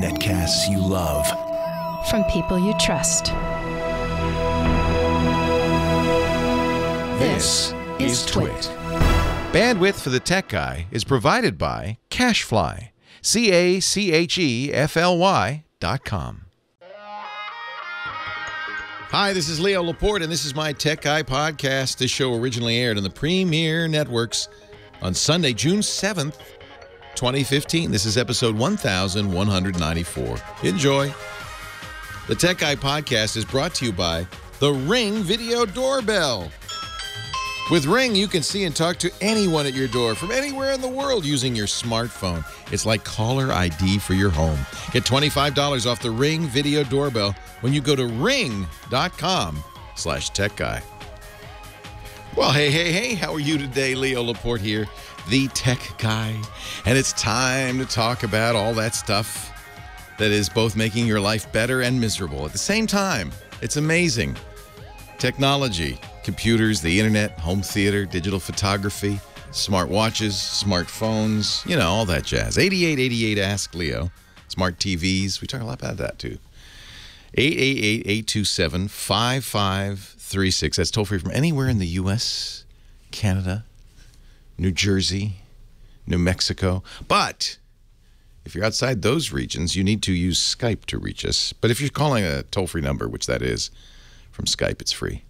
Netcasts you love. From people you trust. This is Twit. Bandwidth for the Tech Guy is provided by CacheFly. CacheFly.com. Hi, this is Leo Laporte, and this is my Tech Guy podcast. This show originally aired on the Premier Networks on Sunday, June 7th, 2015. This is episode 1194. Enjoy. The Tech Guy podcast is brought to you by the Ring Video Doorbell. With Ring, you can see and talk to anyone at your door from anywhere in the world using your smartphone. It's like caller ID for your home. Get $25 off the Ring Video Doorbell when you go to ring.com/techguy. Well, hey, how are you today? Leo Laporte here, the Tech Guy. And it's time to talk about all that stuff that is both making your life better and miserable at the same time. It's amazing. Technology. Computers, the internet, home theater, digital photography, smart watches, smartphones, you know, all that jazz. 8888 Ask Leo. Smart TVs. We talk a lot about that, too. 888-827-5536. That's toll-free from anywhere in the U.S., Canada, New Jersey, New Mexico. But if you're outside those regions, you need to use Skype to reach us. But if you're calling a toll-free number, which that is, from Skype, it's free.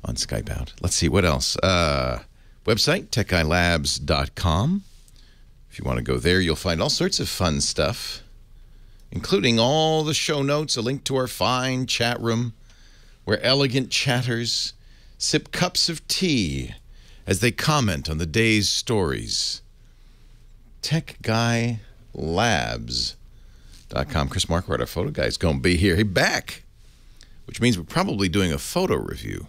On Skype out. Let's see, what else? Website, techguylabs.com. If you want to go there, you'll find all sorts of fun stuff, including all the show notes, a link to our fine chat room, where elegant chatters sip cups of tea as they comment on the day's stories. techguylabs.com. Chris Marquardt, our photo guy, is going to be here. He's back, which means we're probably doing a photo review.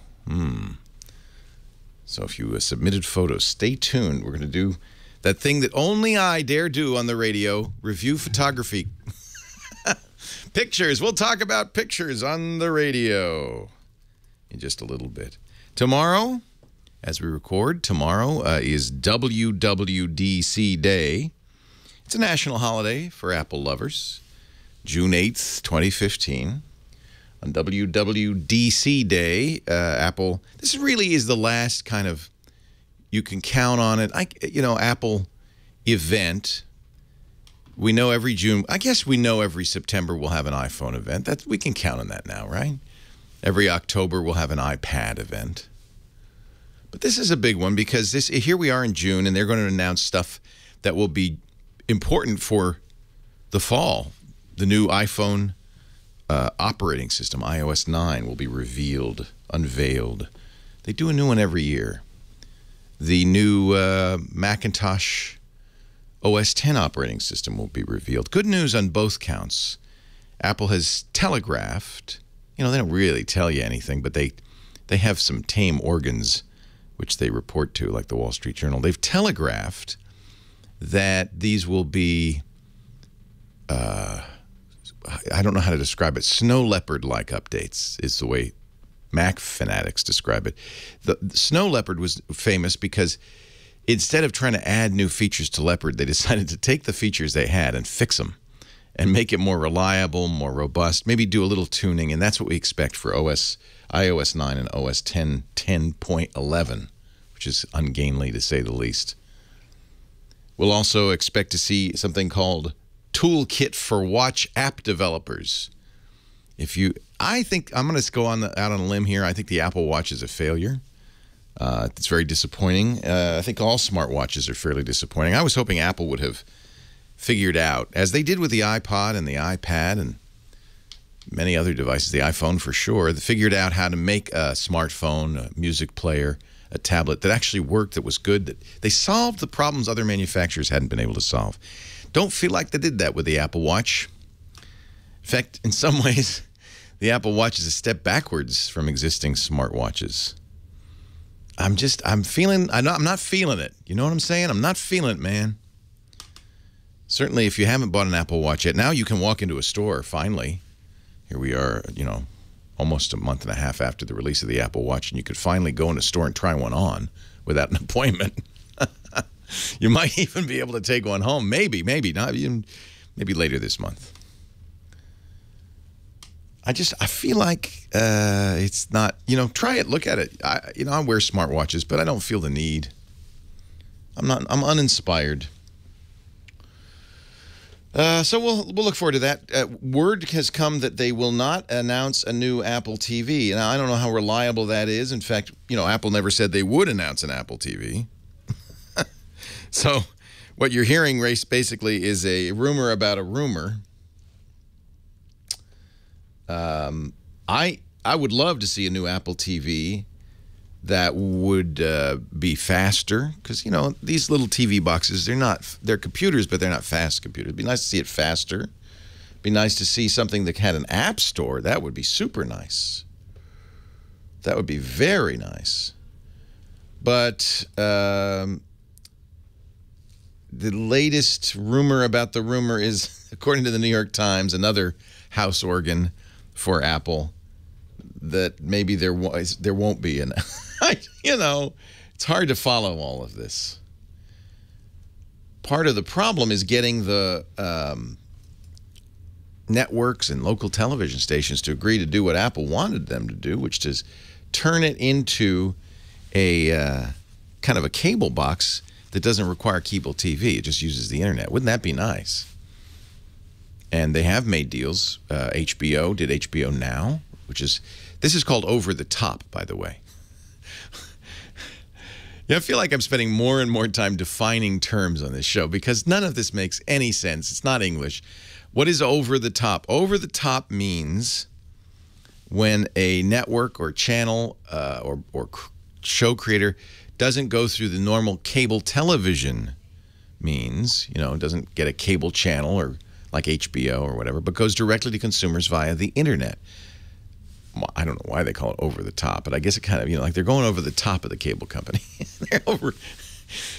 So if you submitted photos, stay tuned. We're going to do that thing that only I dare do on the radio, review photography. Pictures. We'll talk about pictures on the radio in just a little bit. Tomorrow, as we record, tomorrow is WWDC Day. It's a national holiday for Apple lovers. June 8th, 2015. On WWDC Day, Apple, this really is the last kind of, you can count on it, Apple event. We know every June, I guess we know every September we'll have an iPhone event. We can count on that now, right? Every October we'll have an iPad event. But this is a big one because here we are in June, and they're going to announce stuff that will be important for the fall. The new iPhone operating system, iOS 9, will be unveiled. They do a new one every year. The new Macintosh OS 10 operating system will be revealed. Good news on both counts. Apple has telegraphed, they don't really tell you anything, but they have some tame organs which they report to, like the Wall Street Journal. They've telegraphed that these will be I don't know how to describe it. Snow leopard-like updates is the way Mac fanatics describe it. The Snow Leopard was famous because instead of trying to add new features to Leopard, they decided to take the features they had and fix them and make it more reliable, more robust, maybe do a little tuning, and that's what we expect for iOS 9 and OS 10.11, which is ungainly to say the least. We'll also expect to see something called Toolkit for Watch app developers. I think I'm going to go out on a limb here. I think the Apple Watch is a failure. It's very disappointing. I think all smartwatches are fairly disappointing. I was hoping Apple would have figured out, as they did with the iPod and the iPad and many other devices, the iPhone for sure, they figured out how to make a smartphone, a music player, a tablet that actually worked, that was good, that they solved the problems other manufacturers hadn't been able to solve. Don't feel like they did that with the Apple Watch. In fact, in some ways, the Apple Watch is a step backwards from existing smartwatches. I'm not feeling it. You know what I'm saying? I'm not feeling it, man. Certainly, if you haven't bought an Apple Watch yet, now you can walk into a store, finally. Here we are, almost a month and a half after the release of the Apple Watch, and you could finally go in a store and try one on without an appointment. You might even be able to take one home. Maybe not even, maybe later this month. I feel like it's not, try it, look at it. I wear smartwatches, but I don't feel the need. I'm uninspired. So we'll look forward to that. Word has come that they will not announce a new Apple TV. Now, I don't know how reliable that is. In fact, Apple never said they would announce an Apple TV. So what you're hearing, Race, basically is a rumor about a rumor. I would love to see a new Apple TV that would be faster, because these little TV boxes, they're computers, but they're not fast computers. It'd be nice to see it faster. It'd be nice to see something that had an app store. That would be super nice. That would be very nice. But the latest rumor about the rumor is, according to the New York Times, another house organ for Apple, that maybe there won't be an. It's hard to follow all of this. Part of the problem is getting the networks and local television stations to agree to do what Apple wanted them to do, which is turn it into a kind of a cable box that doesn't require cable TV. It just uses the internet. Wouldn't that be nice? And they have made deals. HBO did HBO Now, this is called over the top, by the way. I feel like I'm spending more and more time defining terms on this show because none of this makes any sense. It's not English. What is over the top? Over the top means when a network or channel or show creator doesn't go through the normal cable television means, doesn't get a cable channel or like HBO or whatever, but goes directly to consumers via the internet. Well, I don't know why they call it over the top, but I guess it kind of, like they're going over the top of the cable company. They're over.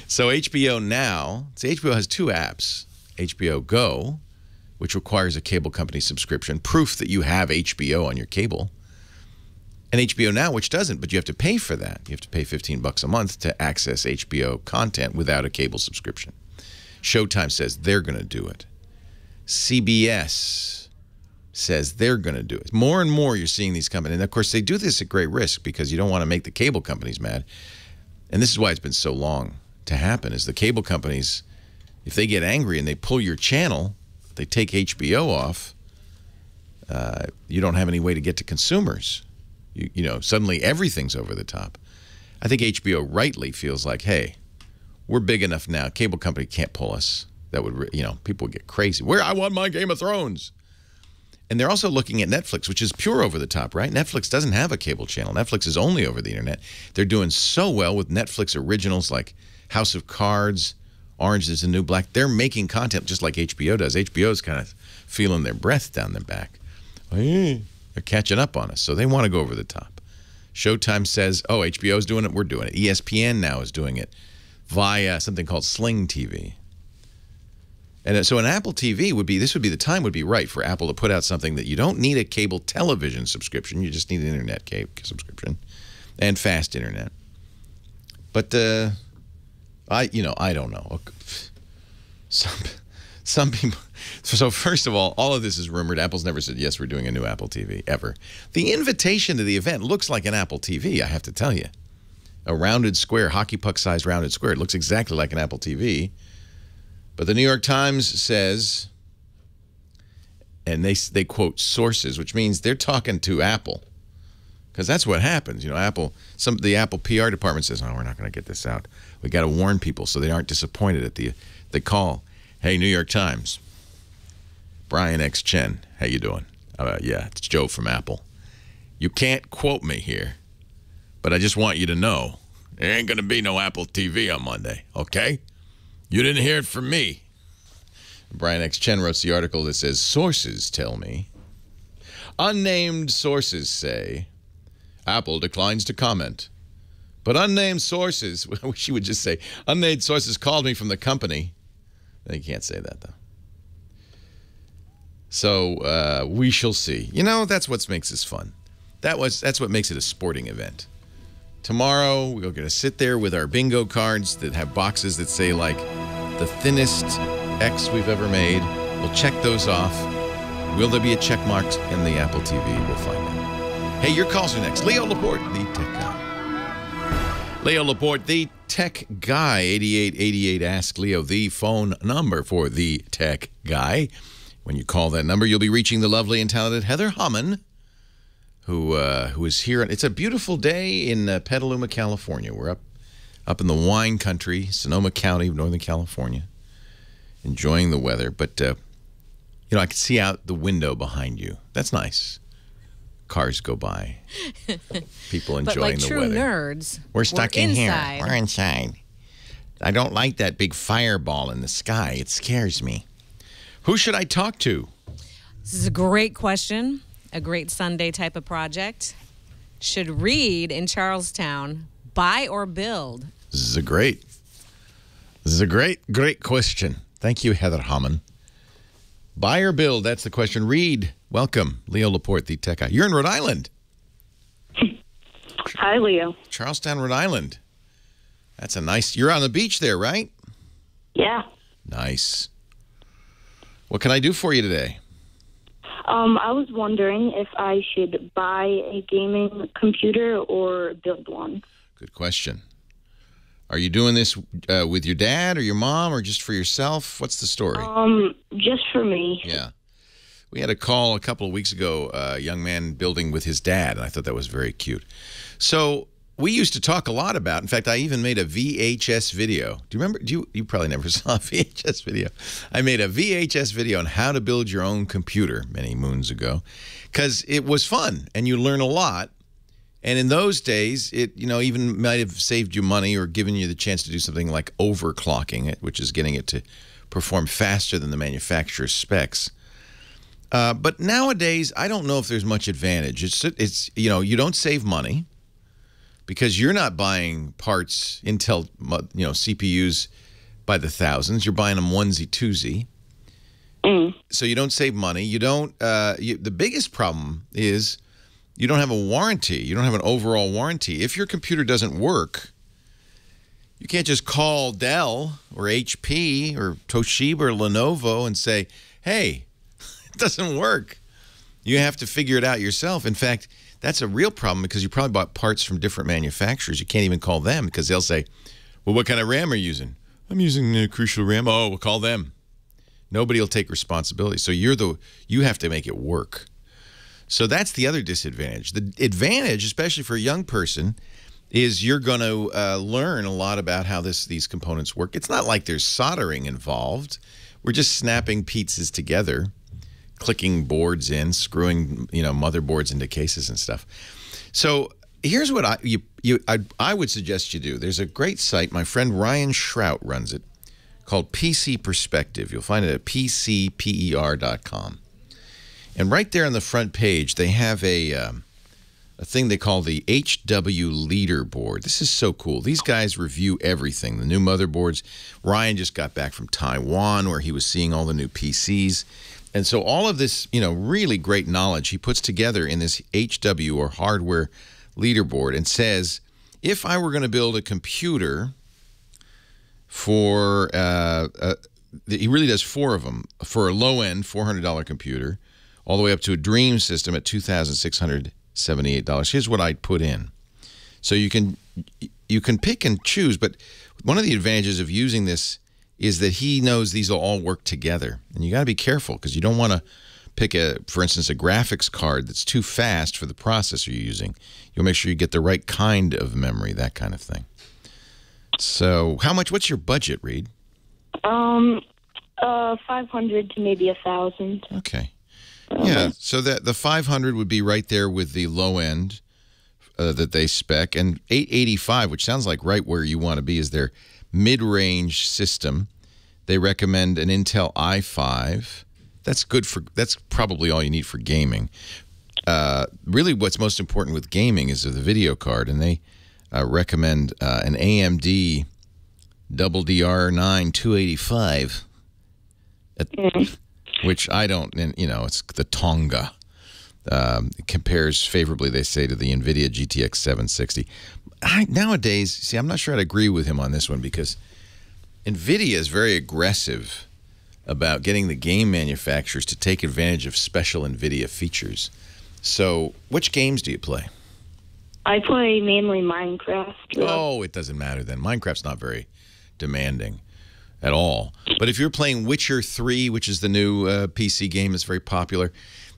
So HBO Now, HBO has two apps. HBO Go, which requires a cable company subscription, proof that you have HBO on your cable. And HBO Now, which doesn't, but you have to pay for that. You have to pay $15 a month to access HBO content without a cable subscription. Showtime says they're going to do it. CBS says they're going to do it. More and more you're seeing these companies. And, of course, they do this at great risk because you don't want to make the cable companies mad. And this is why it's been so long to happen, is the cable companies, if they get angry and they pull your channel, they take HBO off, you don't have any way to get to consumers. Suddenly everything's over the top. I think HBO rightly feels like, hey, we're big enough now. Cable company can't pull us. That would, people would get crazy. I want my Game of Thrones. And they're also looking at Netflix, which is pure over the top, right? Netflix doesn't have a cable channel. Netflix is only over the internet. They're doing so well with Netflix originals like House of Cards, Orange is the New Black. They're making content just like HBO does. HBO's kind of feeling their breath down their back. They're catching up on us, so they want to go over the top. Showtime says, oh, HBO's doing it, we're doing it. ESPN now is doing it via something called Sling TV. And so an Apple TV the time would be right for Apple to put out something that you don't need a cable television subscription. You just need an internet cable subscription and fast internet. But I don't know. Some people. So first of all of this is rumored. Apple's never said, yes, we're doing a new Apple TV, ever. The invitation to the event looks like an Apple TV, I have to tell you. A rounded square, hockey puck-sized rounded square. It looks exactly like an Apple TV. But the New York Times says, and they quote sources, which means they're talking to Apple. Because that's what happens. The Apple PR department says, oh, we're not going to get this out. We got to warn people so they aren't disappointed at the call. Hey, New York Times. Brian X. Chen, how you doing? Yeah, it's Joe from Apple. You can't quote me here, but I just want you to know there ain't going to be no Apple TV on Monday, okay? You didn't hear it from me. Brian X. Chen wrote the article that says, sources tell me. Unnamed sources say, Apple declines to comment. But unnamed sources, I wish you would just say, unnamed sources called me from the company. You can't say that, though. So we shall see. That's what makes this fun. That's what makes it a sporting event. Tomorrow, we're going to sit there with our bingo cards that have boxes that say, like, the thinnest X we've ever made. We'll check those off. Will there be a check mark in the Apple TV? We'll find out. Hey, your calls are next. Leo Laporte, the tech guy. Leo Laporte, the tech guy. 8888 Ask Leo, the phone number for the tech guy. When you call that number, you'll be reaching the lovely and talented Heather Hammond, who is here. It's a beautiful day in Petaluma, California. We're up in the wine country, Sonoma County, Northern California, enjoying the weather. But, you know, I can see out the window behind you. That's nice. Cars go by. People enjoying but like the true weather. nerds, We're stuck in here. inside. We're inside. I don't like that big fireball in the sky. It scares me. Who should I talk to? This is a great question. A great Sunday type of project. Should Reed in Charlestown buy or build? This is a great question. Thank you, Heather Hammond. Buy or build? That's the question. Reed, welcome. Leo Laporte, the tech guy. You're in Rhode Island. Hi, Leo. Charlestown, Rhode Island. That's a nice... You're on the beach there, right? Yeah. Nice. What can I do for you today? I was wondering if I should buy a gaming computer or build one. Good question. Are you doing this with your dad or your mom or just for yourself? What's the story? Just for me. Yeah. We had a call a couple of weeks ago, a young man building with his dad, and I thought that was very cute. So we used to talk a lot about, in fact, I even made a VHS video. Do you remember? You probably never saw a VHS video. I made a VHS video on how to build your own computer many moons ago because it was fun and you learn a lot. And in those days, it even might have saved you money or given you the chance to do something like overclocking it, which is getting it to perform faster than the manufacturer's specs. But nowadays, I don't know if there's much advantage. It's you don't save money because you're not buying parts, Intel, CPUs by the thousands. You're buying them onesie twosie. So you don't save money. You don't. The biggest problem is you don't have a warranty. You don't have an overall warranty. If your computer doesn't work, you can't just call Dell or HP or Toshiba or Lenovo and say, "Hey, it doesn't work." You have to figure it out yourself. In fact, that's a real problem because you probably bought parts from different manufacturers. You can't even call them because they'll say, "Well, what kind of RAM are you using?" "I'm using Crucial RAM." "Oh, we'll call them." Nobody will take responsibility. So you have to make it work. So that's the other disadvantage. The advantage, especially for a young person, is you're going to learn a lot about how these components work. It's not like there's soldering involved. We're just snapping pieces together, clicking boards in, screwing motherboards into cases and stuff. So here's what I would suggest you do. There's a great site. My friend Ryan Shrout runs it, called PC Perspective. You'll find it at pcper.com. And right there on the front page, they have a thing they call the HW Leaderboard. This is so cool. These guys review everything, the new motherboards. Ryan just got back from Taiwan where he was seeing all the new PCs. And so all of this, really great knowledge he puts together in this HW or hardware leaderboard and says, if I were going to build a computer for, he really does 4 of them, for a low-end $400 computer, all the way up to a dream system at $2,678. Here's what I'd put in. So you can pick and choose, but one of the advantages of using this is that he knows these will all work together. And you got to be careful because you don't want to pick, for instance, a graphics card that's too fast for the processor you're using. You'll make sure you get the right kind of memory, that kind of thing. So what's your budget, Reed? 500 to maybe 1,000. Okay. Yeah, so the 500 would be right there with the low end that they spec, and 885, which sounds like right where you want to be, is their mid-range system. They recommend an Intel i5. That's probably all you need for gaming. Really, what's most important with gaming is the video card, and they recommend an AMD DDR9 285. Which I don't, it's the Tonga. It compares favorably, they say, to the NVIDIA GTX 760. nowadays, see, I'm not sure I'd agree with him on this one because NVIDIA is very aggressive about getting the game manufacturers to take advantage of special NVIDIA features. So, which games do you play? I play mainly Minecraft. Oh, it doesn't matter then. Minecraft's not very demanding at all. But if you're playing Witcher 3, which is the new PC game that's very popular,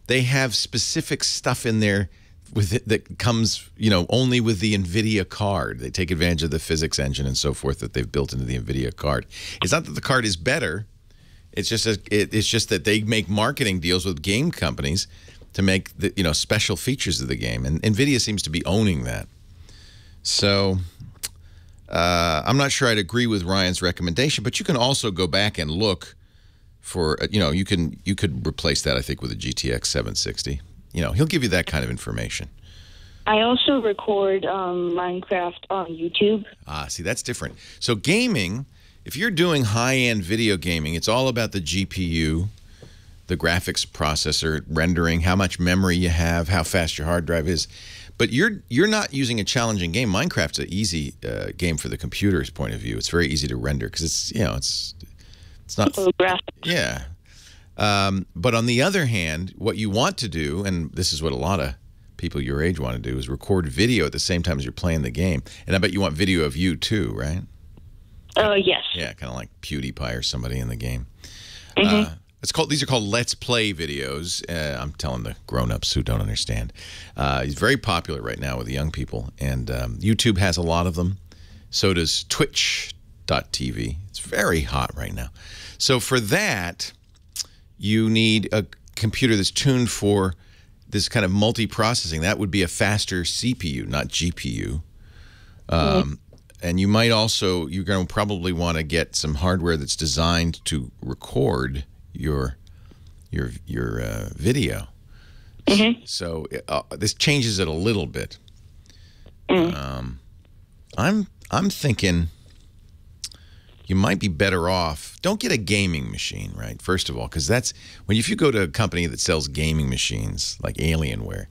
they have specific stuff in there with it that comes, you know, only with the NVIDIA card. They take advantage of the physics engine and so forth that they've built into the NVIDIA card. It's not that the card is better. It's just that they make marketing deals with game companies to make the, you know, special features of the game, and NVIDIA seems to be owning that. So I'm not sure I'd agree with Ryan's recommendation, but you can also go back and look for, you know, you could replace that, I think, with a GTX 760. You know, he'll give you that kind of information. I also record Minecraft on YouTube. Ah, see, that's different. So gaming, if you're doing high-end video gaming, it's all about the GPU, the graphics processor, rendering, how much memory you have, how fast your hard drive is. But you're not using a challenging game. Minecraft's an easy game for the computer's point of view. It's very easy to render because it's, you know, it's not. Yeah. But on the other hand, what you want to do, and this is what a lot of people your age want to do, is record video at the same time as you're playing the game. And I bet you want video of you too, right? Yes. Yeah, kind of like PewDiePie or somebody in the game. Mm-hmm. These are called Let's Play videos. I'm telling the grown-ups who don't understand. He's very popular right now with the young people, and YouTube has a lot of them. So does Twitch.tv. It's very hot right now. So for that, you need a computer that's tuned for this kind of multi-processing. That would be a faster CPU, not GPU. And you might also, you're going to probably want to get some hardware that's designed to record your video. Mm-hmm. So this changes it a little bit. I'm thinking you might be better off. Don't get a gaming machine, right? First of all, because that's if you go to a company that sells gaming machines like Alienware,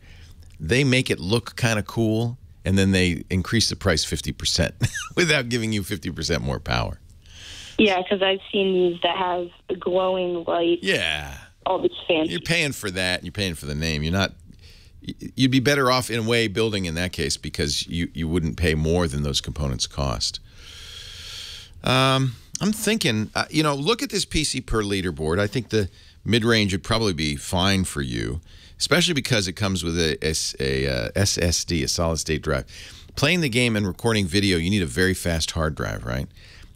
they make it look kind of cool, and then they increase the price 50% without giving you 50% more power. Yeah, because I've seen these that have a glowing light. Yeah. All this fancy. You're paying for that. You're paying for the name. You'd be better off in a way building in that case because you wouldn't pay more than those components cost. I'm thinking, you know, look at this PC per leaderboard. I think the mid-range would probably be fine for you, especially because it comes with a SSD, a solid-state drive. Playing the game and recording video, you need a very fast hard drive, right?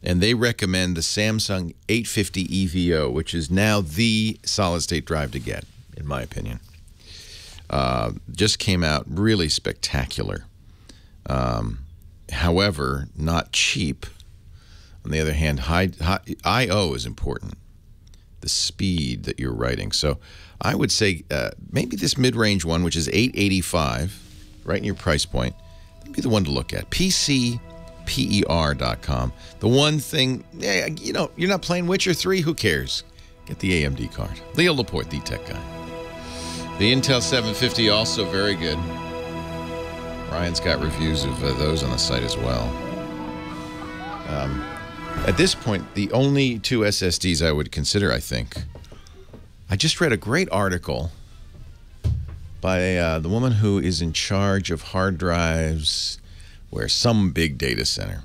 And they recommend the Samsung 850 EVO, which is now the solid-state drive to get, in my opinion. Just came out, really spectacular. However, not cheap. On the other hand, I/O is important, the speed that you're writing. So I would say maybe this mid-range one, which is $885, right in your price point, would be the one to look at. PCPER.com. The one thing, yeah, you know, you're not playing Witcher 3, who cares? Get the AMD card. Leo Laporte, the tech guy. The Intel 750, also very good. Ryan's got reviews of those on the site as well. At this point, the only two SSDs I would consider, I think, I just read a great article by the woman who is in charge of hard drives where some big data center.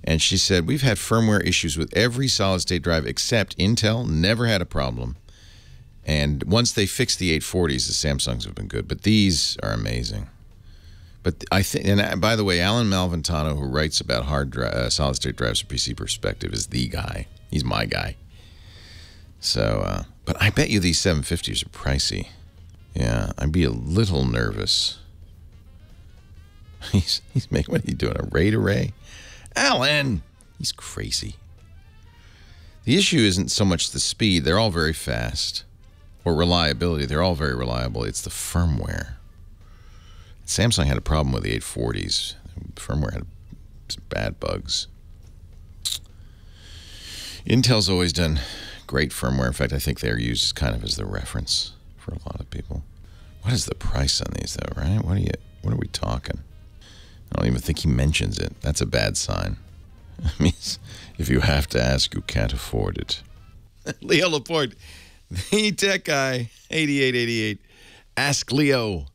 And she said, we've had firmware issues with every solid-state drive except Intel, never had a problem. And once they fixed the 840s, the Samsungs have been good. But these are amazing. But I think, and by the way, Alan Malventano, who writes about solid-state drives from PC Perspective, is the guy. He's my guy. So, but I bet you these 750s are pricey. Yeah, I'd be a little nervous. He's making, what are you doing, a RAID array? Alan! He's crazy. The issue isn't so much the speed. They're all very fast. Or reliability. They're all very reliable. It's the firmware. Samsung had a problem with the 840s. Firmware had some bad bugs. Intel's always done great firmware. In fact, I think they're used kind of as the reference for a lot of people. What is the price on these, though, right? What are we talking? I don't even think he mentions it. That's a bad sign. It means if you have to ask, you can't afford it. Leo Laporte, the tech guy, 8888. Ask Leo.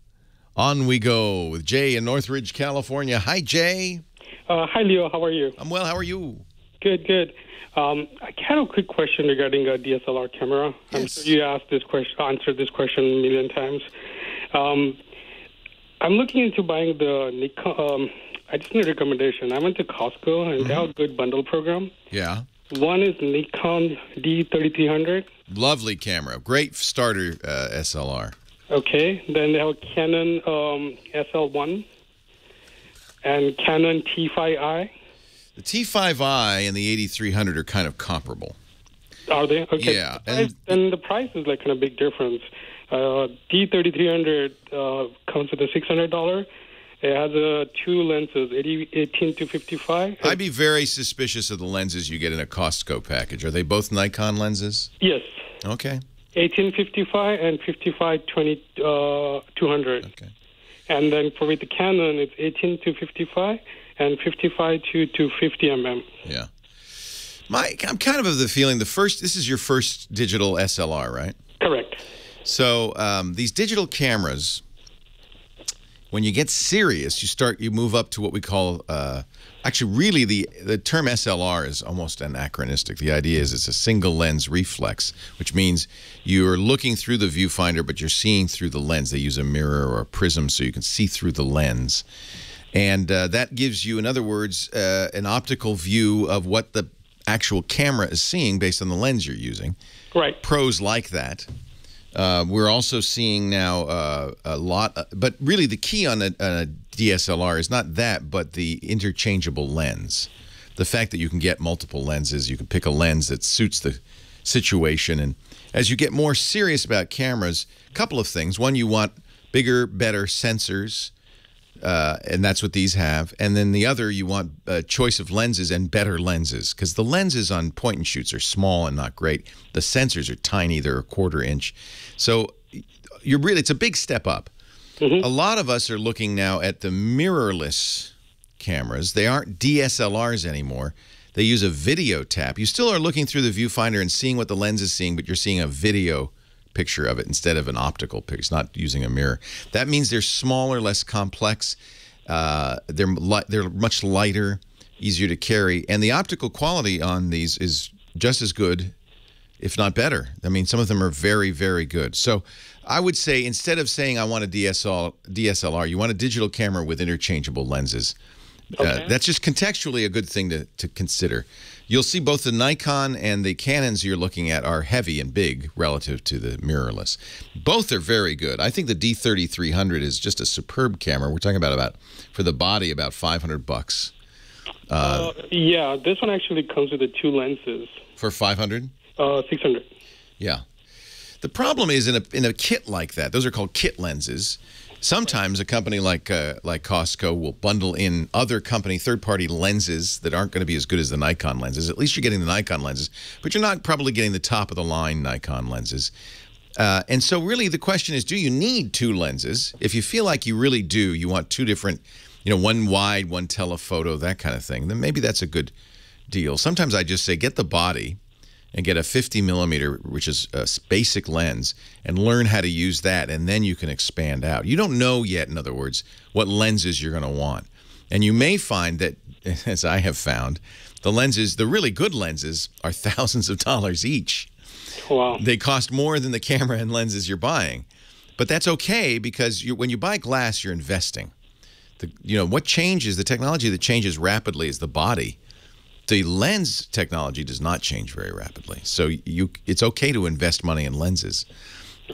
On we go with Jay in Northridge, California. Hi, Jay. Hi, Leo. How are you? I'm well. How are you? Good, good. I had a quick question regarding a DSLR camera. Yes. I'm sure you answered this question a million times. I'm looking into buying the Nikon. I just need a recommendation. I went to Costco, and they have a good bundle program. Yeah. One is Nikon D3300. Lovely camera. Great starter SLR. Okay. Then they have a Canon SL1 and Canon T5i. The T5i and the 8300 are kind of comparable. Are they? Okay. Yeah. And the price is like kind of big difference. D3300 comes with a $600. It has two lenses, 18 to 55. I'd be very suspicious of the lenses you get in a Costco package. Are they both Nikon lenses? Yes. Okay. 1855 and 55-200. Okay. And then with the Canon, it's 18 to 55 and 55 to 250 mm. Yeah. I'm kind of the feeling this is your first digital SLR, right? Correct. So these digital cameras, when you get serious, you move up to what we call, actually really the term SLR is almost anachronistic. The idea is it's a single lens reflex, which means you're looking through the viewfinder, but you're seeing through the lens. They use a mirror or a prism so you can see through the lens. And that gives you, in other words, an optical view of what the actual camera is seeing based on the lens you're using. Right. Pros like that. We're also seeing now a lot, but really the key on a DSLR is not that, but the interchangeable lens. The fact that you can get multiple lenses, you can pick a lens that suits the situation. And as you get more serious about cameras, a couple of things. One, you want bigger, better sensors, and that's what these have. And then the other, you want a choice of lenses and better lenses, because the lenses on point and shoots are small and not great. The sensors are tiny; they're a quarter-inch. So it's a big step up. A lot of us are looking now at the mirrorless cameras. They aren't DSLRs anymore. They use a video tap. You still are looking through the viewfinder and seeing what the lens is seeing, but you're seeing a video picture of it instead of an optical picture. It's not using a mirror. That means they're smaller, less complex. They're much lighter, easier to carry, and the optical quality on these is just as good, if not better. I mean, some of them are very, very good. So I would say instead of saying I want a DSLR, you want a digital camera with interchangeable lenses. Okay. That's just contextually a good thing to consider. You'll see both the Nikon and the Canons you're looking at are heavy and big relative to the mirrorless. Both are very good. I think the D3300 is just a superb camera. We're talking about for the body, about $500. Yeah, this one actually comes with the two lenses. For $500? 600. Yeah. The problem is in a kit like that, those are called kit lenses. Sometimes a company like Costco will bundle in other company third-party lenses that aren't going to be as good as the Nikon lenses. At least you're getting the Nikon lenses, but you're not probably getting the top-of-the-line Nikon lenses. And so really the question is, do you need two lenses? If you feel like you really do, you want two different, one wide, one telephoto, that kind of thing, then maybe that's a good deal. Sometimes I just say get the body and get a 50 millimeter, which is a basic lens, and learn how to use that, and then you can expand out. You don't know yet, in other words, what lenses you're going to want. And you may find that, as I have found, the really good lenses are thousands of dollars each. Wow. They cost more than the camera and lenses you're buying. But that's okay, because when you buy glass, you're investing. What changes, the technology that changes rapidly is the body. The lens technology does not change very rapidly. So it's okay to invest money in lenses.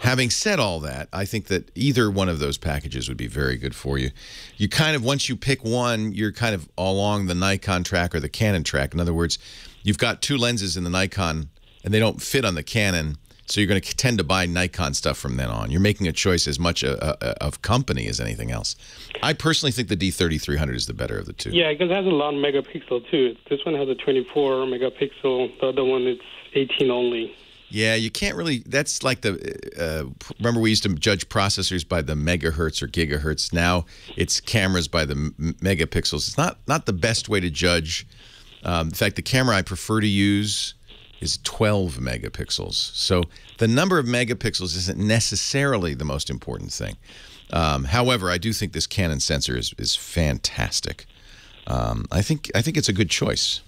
Having said all that, I think that either one of those packages would be very good for you. You kind of, once you pick one, you're kind of along the Nikon track or the Canon track. In other words, you've got two lenses in the Nikon, and they don't fit on the Canon, so you're going to tend to buy Nikon stuff from then on. You're making a choice as much of company as anything else. I personally think the D3300 is the better of the two. Yeah, because it has a lot of megapixel, too. This one has a 24 megapixel. The other one, it's 18 only. Yeah, you can't really. That's like the. Remember, we used to judge processors by the megahertz or gigahertz. Now it's cameras by the megapixels. It's not the best way to judge. In fact, the camera I prefer to use is 12 megapixels. So the number of megapixels isn't necessarily the most important thing. However, I do think this Canon sensor is fantastic. I think it's a good choice.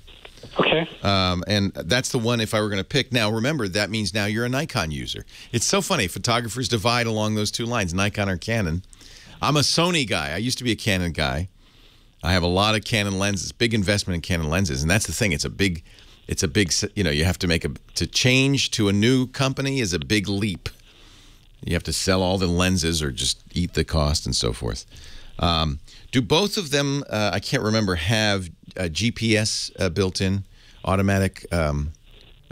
Okay. And that's the one if I were going to pick. Now, remember, that means now you're a Nikon user. It's so funny. Photographers divide along those two lines, Nikon or Canon. I'm a Sony guy. I used to be a Canon guy. I have a lot of Canon lenses, big investment in Canon lenses. And that's the thing. It's a big, you know, you have to to change to a new company is a big leap. You have to sell all the lenses or just eat the cost and so forth. Do both of them, I can't remember, have GPS built in, automatic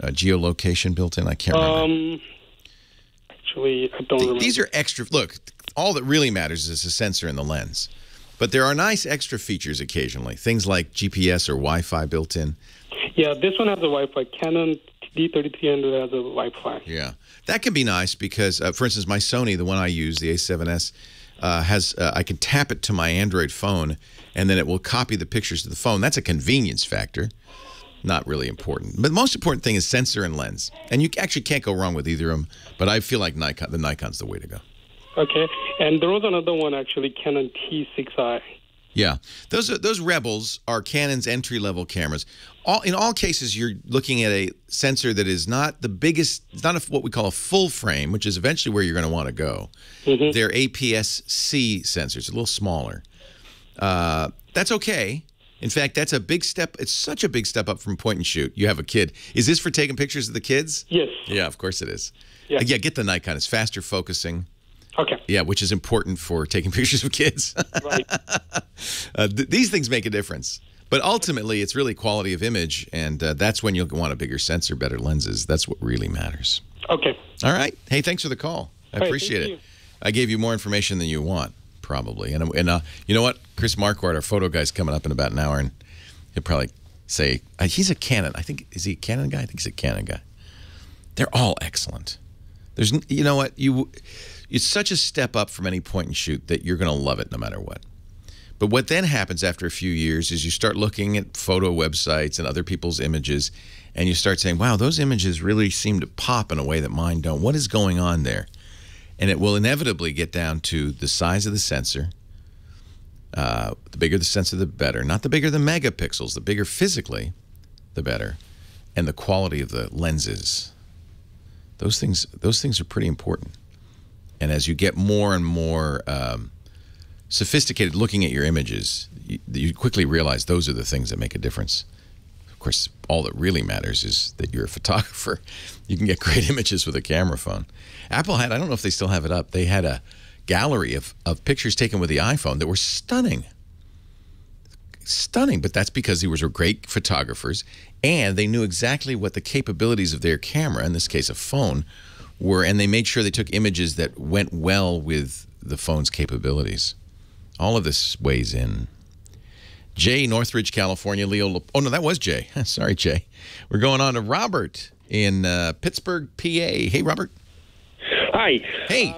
geolocation built in? I can't remember. Actually, I don't remember. These are extra. Look, all that really matters is the sensor and the lens. But there are nice extra features occasionally, things like GPS or Wi-Fi built in. Yeah, this one has a Wi-Fi. Canon D3300 has a Wi-Fi. Yeah, that can be nice because, for instance, my Sony, the one I use, the A7S, has I can tap it to my Android phone, and then it will copy the pictures to the phone. That's a convenience factor, not really important. But the most important thing is sensor and lens, and you actually can't go wrong with either of them. But I feel like the Nikon's the way to go. Okay, and there was another one actually, Canon T6i. Yeah, those Rebels are Canon's entry-level cameras. In all cases, you're looking at a sensor that is not the biggest. It's not what we call a full frame, which is eventually where you're going to want to go. Mm-hmm. They're APS-C sensors, a little smaller. That's okay. In fact, that's a big step. It's such a big step up from point and shoot. You have a kid. Is this for taking pictures of the kids? Yes. Yeah, of course it is. Yeah, get the Nikon. It's faster focusing. Okay. Yeah, which is important for taking pictures of kids. Right. These things make a difference. But ultimately, it's really quality of image, and that's when you'll want a bigger sensor, better lenses. That's what really matters. Okay. All right. Hey, thanks for the call. I appreciate it. I gave you more information than you want, probably. And you know what? Chris Marquardt, our photo guy's coming up in about an hour, and he'll probably say, he's a Canon. I think, is he a Canon guy? I think he's a Canon guy. They're all excellent. There's, you know what? It's such a step up from any point and shoot that you're going to love it no matter what. But what then happens after a few years is you start looking at photo websites and other people's images, and you start saying, wow, those images really seem to pop in a way that mine don't. What is going on there? And it will inevitably get down to the size of the sensor. The bigger the sensor, the better. Not the bigger the megapixels, the bigger physically, the better. And the quality of the lenses. Those things are pretty important. And as you get more and more sophisticated looking at your images, you quickly realize those are the things that make a difference. Of course, all that really matters is that you're a photographer. You can get great images with a camera phone. Apple had, I don't know if they still have it up, they had a gallery of pictures taken with the iPhone that were stunning. Stunning, but that's because they were great photographers, and they knew exactly what the capabilities of their camera, in this case a phone, were, and they made sure they took images that went well with the phone's capabilities. All of this weighs in. Jay, Northridge, California. Leo, oh no, that was Jay. Sorry, Jay. We're going on to Robert in Pittsburgh, PA. Hey, Robert. Hi. Hey.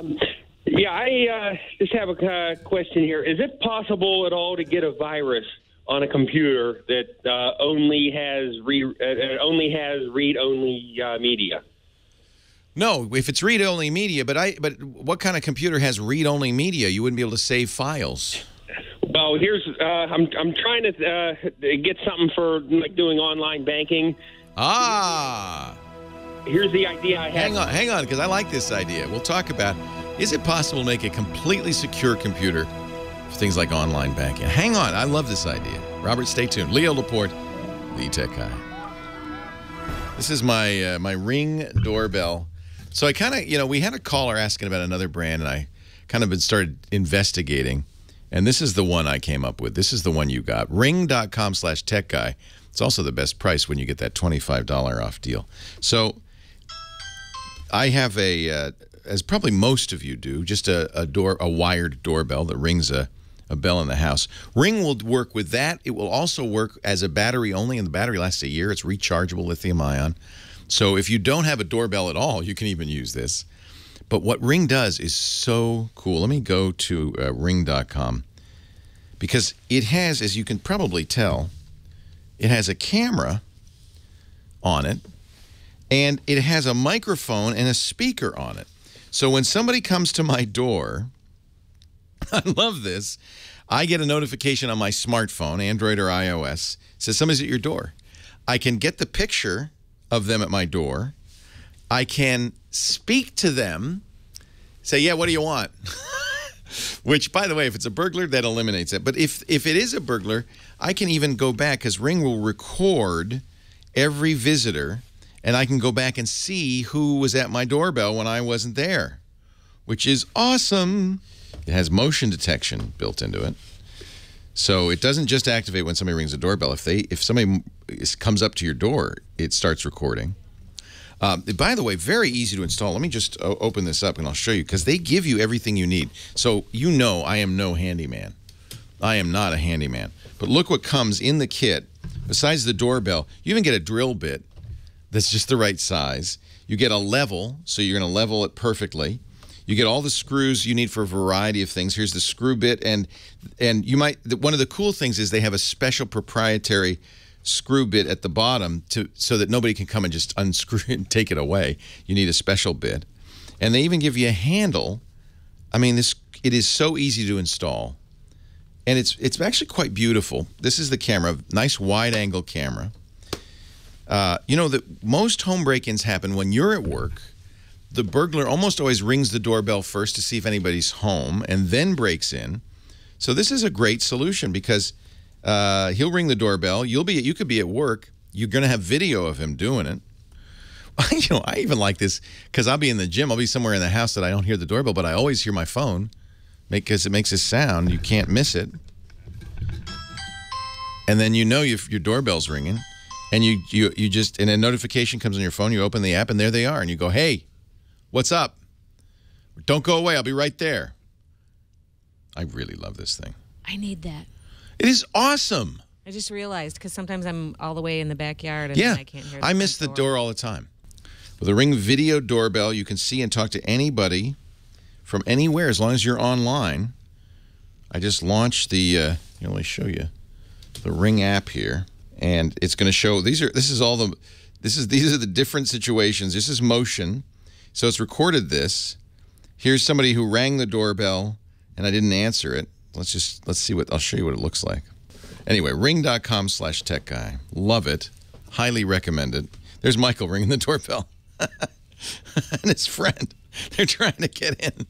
Yeah, I just have a question here. Is it possible at all to get a virus on a computer that only has read-only media? No, if it's read-only media, but what kind of computer has read-only media? You wouldn't be able to save files. Well, here's I'm trying to get something for like doing online banking. Ah. Here's the idea I had. Hang on, because I like this idea. We'll talk about, is it possible to make a completely secure computer for things like online banking? Hang on, I love this idea. Robert, stay tuned. Leo Laporte, the Tech Guy. This is my my Ring doorbell. So I kind of, we had a caller asking about another brand, and I kind of started investigating. And this is the one I came up with. This is the one you got. Ring.com/techguy. It's also the best price when you get that $25 off deal. So I have as probably most of you do, just a wired doorbell that rings a bell in the house. Ring will work with that. It will also work as a battery only, and the battery lasts a year. It's rechargeable lithium ion. So if you don't have a doorbell at all, you can even use this. But what Ring does is so cool. Let me go to ring.com because it has, as you can probably tell, it has a camera on it, and it has a microphone and a speaker on it. So when somebody comes to my door, I love this, I get a notification on my smartphone, Android or iOS, says somebody's at your door. I can get the picture of them at my door. I can speak to them, say, yeah, what do you want? Which, by the way, if it's a burglar, that eliminates it. But if it is a burglar, I can even go back because Ring will record every visitor, and I can go back and see who was at my doorbell when I wasn't there, which is awesome. It has motion detection built into it. So it doesn't just activate when somebody rings the doorbell. If somebody comes up to your door, it starts recording. By the way, very easy to install. Let me just open this up and I'll show you because they give you everything you need. So you know I am no handyman. I am not a handyman. But look what comes in the kit. Besides the doorbell, you even get a drill bit that's just the right size. You get a level, so you're going to level it perfectly. You get all the screws you need for a variety of things. Here's the screw bit, and you might. One of the cool things is they have a special proprietary screw bit at the bottom so that nobody can come and just unscrew it and take it away. You need a special bit, and they even give you a handle. I mean, it is so easy to install, and it's actually quite beautiful. This is the camera, nice wide-angle camera. You know that most home break-ins happen when you're at work. The burglar almost always rings the doorbell first to see if anybody's home and then breaks in. So this is a great solution because he'll ring the doorbell. You could be at work. You're going to have video of him doing it. You know, I even like this because I'll be in the gym. I'll be somewhere in the house that I don't hear the doorbell, but I always hear my phone because it makes a sound. You can't miss it. And then you know your doorbell's ringing, and and a notification comes on your phone. You open the app, and there they are, and you go, "Hey, what's up? Don't go away. I'll be right there." I really love this thing. I need that. It is awesome. I just realized because sometimes I'm all the way in the backyard and Yeah, I can't hear. I miss the door all the time. With a Ring video doorbell, you can see and talk to anybody from anywhere as long as you're online. I just launched the. Let me show you the Ring app here, and it's going to show these are the different situations. This is motion. So it's recorded this. Here's somebody who rang the doorbell and I didn't answer it. Let's see what I'll show you what it looks like. Anyway, ring.com/techguy. Love it. Highly recommend it. There's Michael ringing the doorbell. And his friend. They're trying to get in.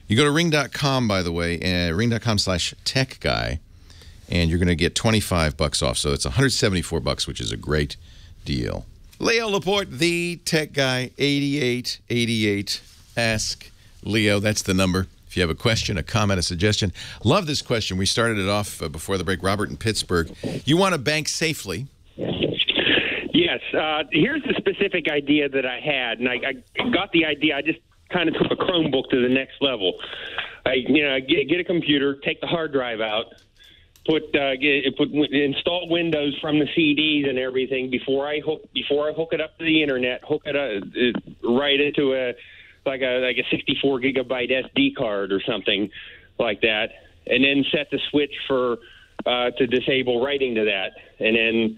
You go to ring.com, by the way, ring.com/techguy, and you're going to get $25 off. So it's $174, which is a great deal. Leo Laporte, the tech guy, 8888. Ask Leo. That's the number. If you have a question, a comment, a suggestion. Love this question. We started it off before the break. Robert in Pittsburgh. You want to bank safely. Yes. Here's the specific idea that I had, and I got the idea. I just kind of took a Chromebook to the next level. Get a computer, take the hard drive out, install Windows from the CDs and everything before I hook it up to the internet. Hook it right into a 64 gigabyte SD card or something like that, and then set the switch to disable writing to that, and then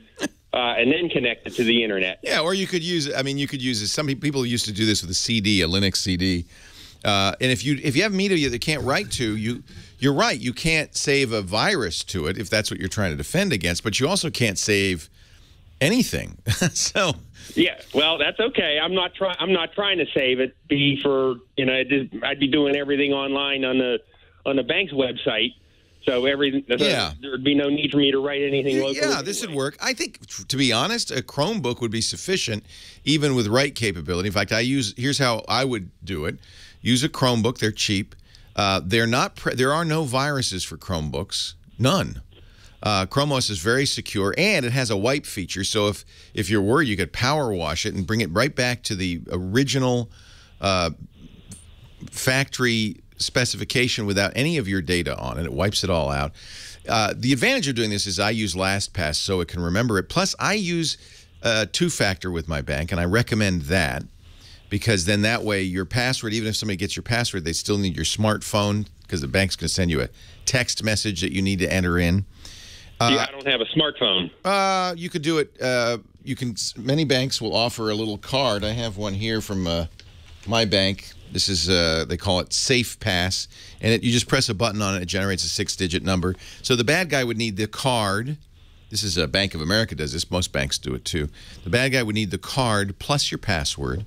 connect it to the internet. Yeah, or you could use. You could use this. Some people used to do this with a CD, a Linux CD. And if you have media that can't write to, you're right. You can't save a virus to it if that's what you're trying to defend against. But you also can't save anything. So yeah, well, that's okay. I'm not trying to save it. I'd be doing everything online on the bank's website. So there'd be no need for me to write anything locally. Yeah, this would work. I think, to be honest, a Chromebook would be sufficient, even with write capability. In fact, here's how I would do it. Use a Chromebook. They're cheap. There are no viruses for Chromebooks. None. Chrome OS is very secure, and it has a wipe feature. So if you're worried, you could power wash it and bring it right back to the original factory specification without any of your data on it. It wipes it all out. The advantage of doing this is I use LastPass so it can remember it. Plus, I use two-factor with my bank, and I recommend that because then that way your password, even if somebody gets your password, they still need your smartphone because the bank's going to send you a text message that you need to enter in. I don't have a smartphone. You could do it. Many banks will offer a little card. I have one here from my bank. This is they call it Safe Pass, and you just press a button on it. It generates a 6-digit number. So the bad guy would need the card. This is Bank of America does this. Most banks do it too. The bad guy would need the card plus your password.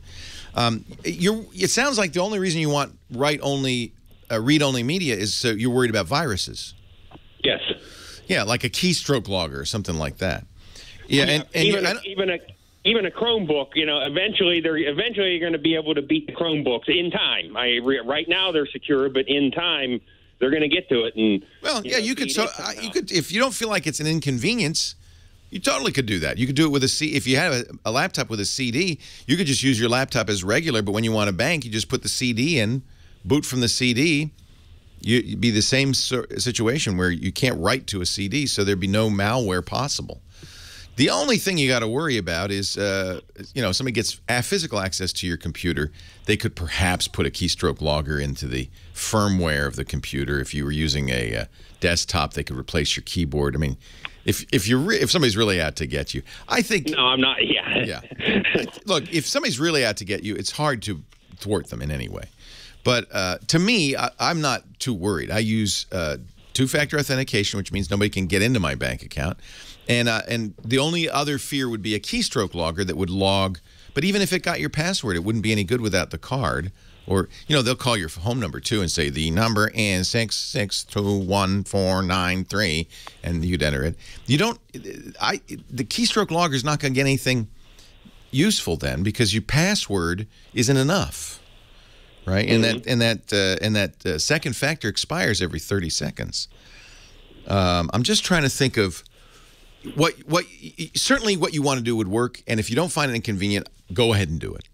It sounds like the only reason you want read-only media is so you're worried about viruses. Yes. Yeah, like a keystroke logger or something like that. Yeah, and even a Chromebook, you know, eventually you're going to be able to beat the Chromebooks in time. Right now they're secure, but in time they're going to get to it. And you could if you don't feel like it's an inconvenience, you totally could do that. You could do it with if you have a laptop with a CD, you could just use your laptop as regular. But when you want a bank, you just put the CD in, boot from the CD. You'd be the same situation where you can't write to a CD, so there'd be no malware possible. The only thing you got to worry about is, somebody gets physical access to your computer. They could perhaps put a keystroke logger into the firmware of the computer. If you were using a desktop, they could replace your keyboard. I mean, if somebody's really out to get you, I think. No, I'm not. Yeah. Look, if somebody's really out to get you, it's hard to thwart them in any way. But to me, I'm not too worried. I use two-factor authentication, which means nobody can get into my bank account. And the only other fear would be a keystroke logger that would log. But even if it got your password, it wouldn't be any good without the card. Or, they'll call your home number, too, and say, the number is 6621493, and you'd enter it. The keystroke logger is not going to get anything useful then because your password isn't enough. Right, and that second factor expires every 30 seconds. I'm just trying to think of certainly what you want to do would work, and if you don't find it inconvenient, go ahead and do it.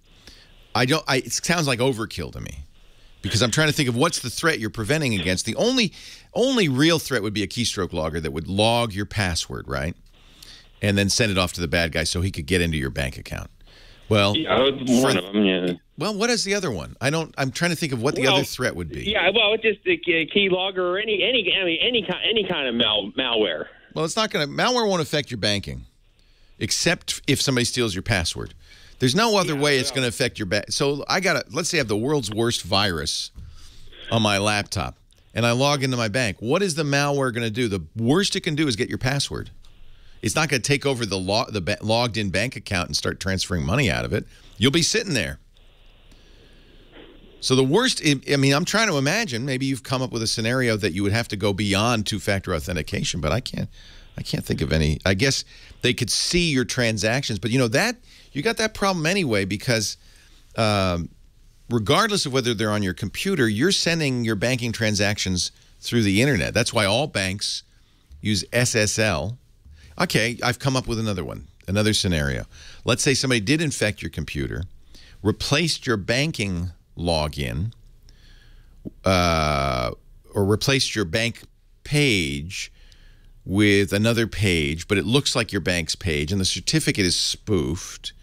It sounds like overkill to me because I'm trying to think of what's the threat you're preventing against. The only real threat would be a keystroke logger that would log your password, right, and then send it off to the bad guy so he could get into your bank account. Well, one of them, yeah. Well, what is the other one? I'm trying to think of what the other threat would be. Yeah, well, it's just a key logger or any kind of malware. Well, it's not going to. Malware won't affect your banking, except if somebody steals your password. There's no other way it's going to affect your bank. So let's say I have the world's worst virus on my laptop, and I log into my bank. What is the malware going to do? The worst it can do is get your password. It's not going to take over the logged-in bank account and start transferring money out of it. You'll be sitting there. So the worst, I'm trying to imagine, maybe you've come up with a scenario that you would have to go beyond two-factor authentication, but I can't think of any. I guess they could see your transactions, but you got that problem anyway because regardless of whether they're on your computer, you're sending your banking transactions through the internet. That's why all banks use SSL. Okay, I've come up with another scenario. Let's say somebody did infect your computer, replaced your banking login, or replaced your bank page with another page, but it looks like your bank's page, and the certificate is spoofed.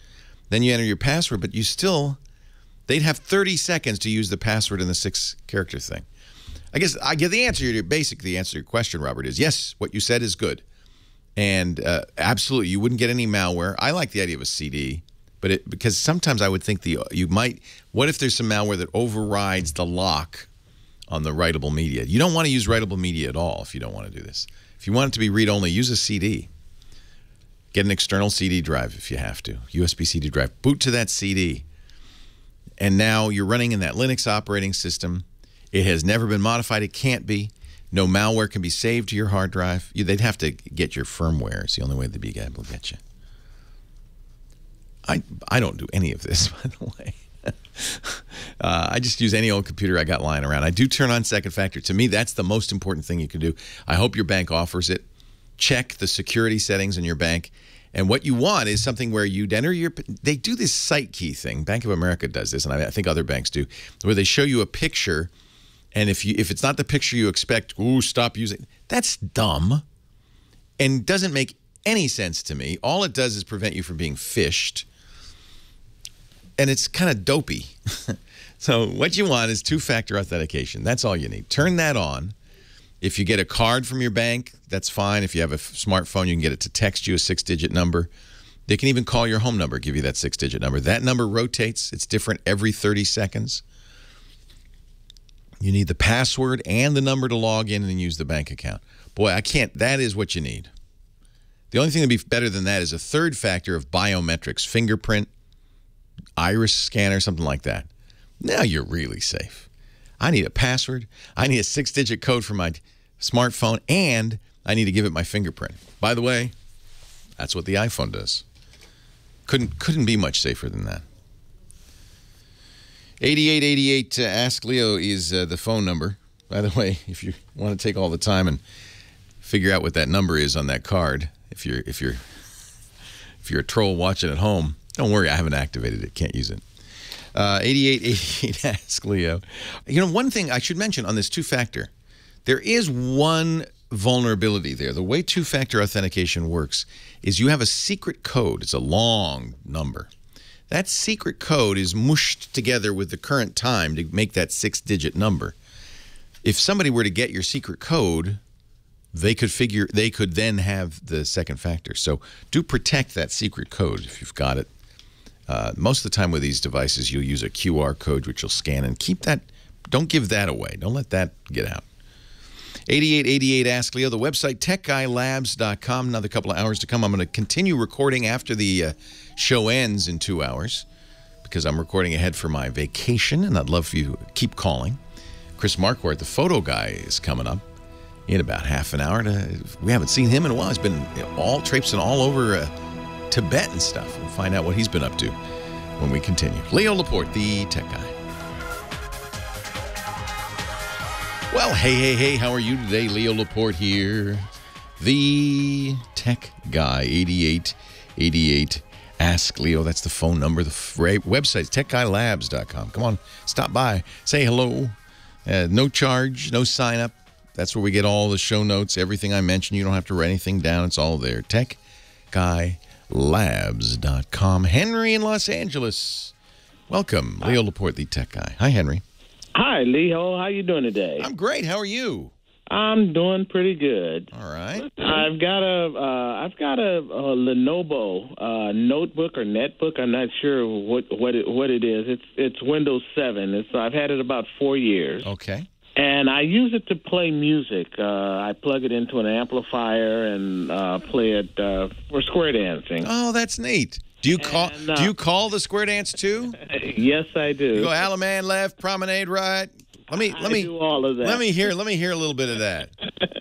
Then you enter your password, but they'd have 30 seconds to use the password in the 6-character thing. I guess the answer to your question, Robert, is yes, what you said is good. And absolutely, you wouldn't get any malware. I like the idea of a CD, because sometimes I would think what if there's some malware that overrides the lock on the writable media? You don't want to use writable media at all if you don't want to do this. If you want it to be read-only, use a CD. Get an external CD drive if you have to, USB CD drive. Boot to that CD. And now you're running in that Linux operating system. It has never been modified. It can't be. No malware can be saved to your hard drive. They'd have to get your firmware. It's the only way they'd be able to get you. I don't do any of this, by the way. I just use any old computer I got lying around. I do turn on second factor. To me, that's the most important thing you can do. I hope your bank offers it. Check the security settings in your bank. And what you want is something where you'd enter they do this site key thing. Bank of America does this, and I think other banks do, where they show you a picture. And if it's not the picture you expect, stop using. That's dumb and doesn't make any sense to me. All it does is prevent you from being phished. And it's kind of dopey. So what you want is two-factor authentication. That's all you need. Turn that on. If you get a card from your bank, that's fine. If you have a smartphone, you can get it to text you a 6-digit number. They can even call your home number, give you that 6-digit number. That number rotates. It's different every 30 seconds. You need the password and the number to log in and use the bank account. Boy, I can't. That is what you need. The only thing that would be better than that is a third factor of biometrics, fingerprint, iris scanner, something like that. Now you're really safe. I need a password. I need a 6-digit code for my smartphone, and I need to give it my fingerprint. By the way, that's what the iPhone does. Couldn't be much safer than that. 8888 Ask Leo is the phone number. By the way, if you want to take all the time and figure out what that number is on that card, if you're a troll watching at home, don't worry, I haven't activated it. Can't use it. 8888 Ask Leo. You know, one thing I should mention on this two-factor, there is one vulnerability there. The way two-factor authentication works is you have a secret code. It's a long number. That secret code is mushed together with the current time to make that 6-digit number. If somebody were to get your secret code, they could then have the second factor. So do protect that secret code if you've got it. Most of the time with these devices, you'll use a QR code which you'll scan and keep that. Don't give that away. Don't let that get out. 8888 Ask Leo, the website, techguylabs.com. Another couple of hours to come. I'm going to continue recording after the show ends in 2 hours because I'm recording ahead for my vacation, and I'd love for you to keep calling. Chris Marquardt, the photo guy, is coming up in about half an hour. We haven't seen him in a while. He's been traipsing all over Tibet and stuff. We'll find out what he's been up to when we continue. Leo Laporte, the tech guy. Well, hey, how are you today? Leo Laporte here, the tech guy, 8888 Ask Leo. That's the phone number. The website's techguylabs.com. Come on, stop by, say hello. No charge, no sign up. That's where we get all the show notes, everything I mentioned. You don't have to write anything down. It's all there. techguylabs.com. Henry in Los Angeles. Welcome, Leo Laporte, the tech guy. Hi, Henry. Hi, Leo. How you doing today? I'm great. How are you? I'm doing pretty good. All right. I've got a Lenovo notebook or netbook. I'm not sure what it is. It's Windows 7. I've had it about 4 years. Okay. And I use it to play music. I plug it into an amplifier and play it for square dancing. Oh, that's neat. Do you call the square dance too? Yes, I do. You go Alaman left, promenade right. Let me do all of that. Let me hear a little bit of that.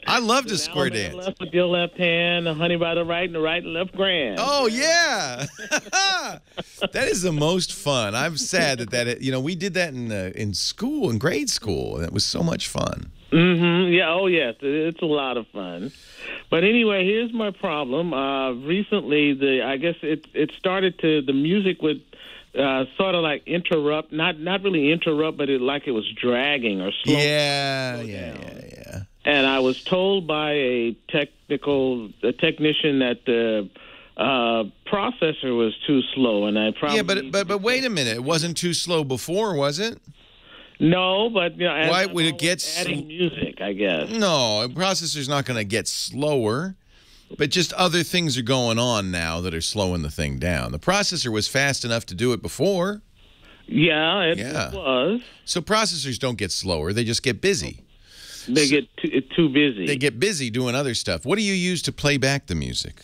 I love to square dance. Left with your left hand, the honey by the right, and the right and left grand. Oh yeah, that is the most fun. I'm sad that we did that in school, in grade school, and it was so much fun. Mm-hmm. Yeah. Oh yes, it's a lot of fun. But anyway, here's my problem. Recently, I guess it started to the music would sort of like interrupt, not really interrupt, but it was dragging or slow. Yeah. And I was told by a technician that the processor was too slow, and I probably but wait a minute, it wasn't too slow before, was it? No, but why would it get adding music? I guess no, a processor's not going to get slower. But just other things are going on now that are slowing the thing down. The processor was fast enough to do it before. Yeah, it was. So processors don't get slower. They just get busy. They get too busy. They get busy doing other stuff. What do you use to play back the music?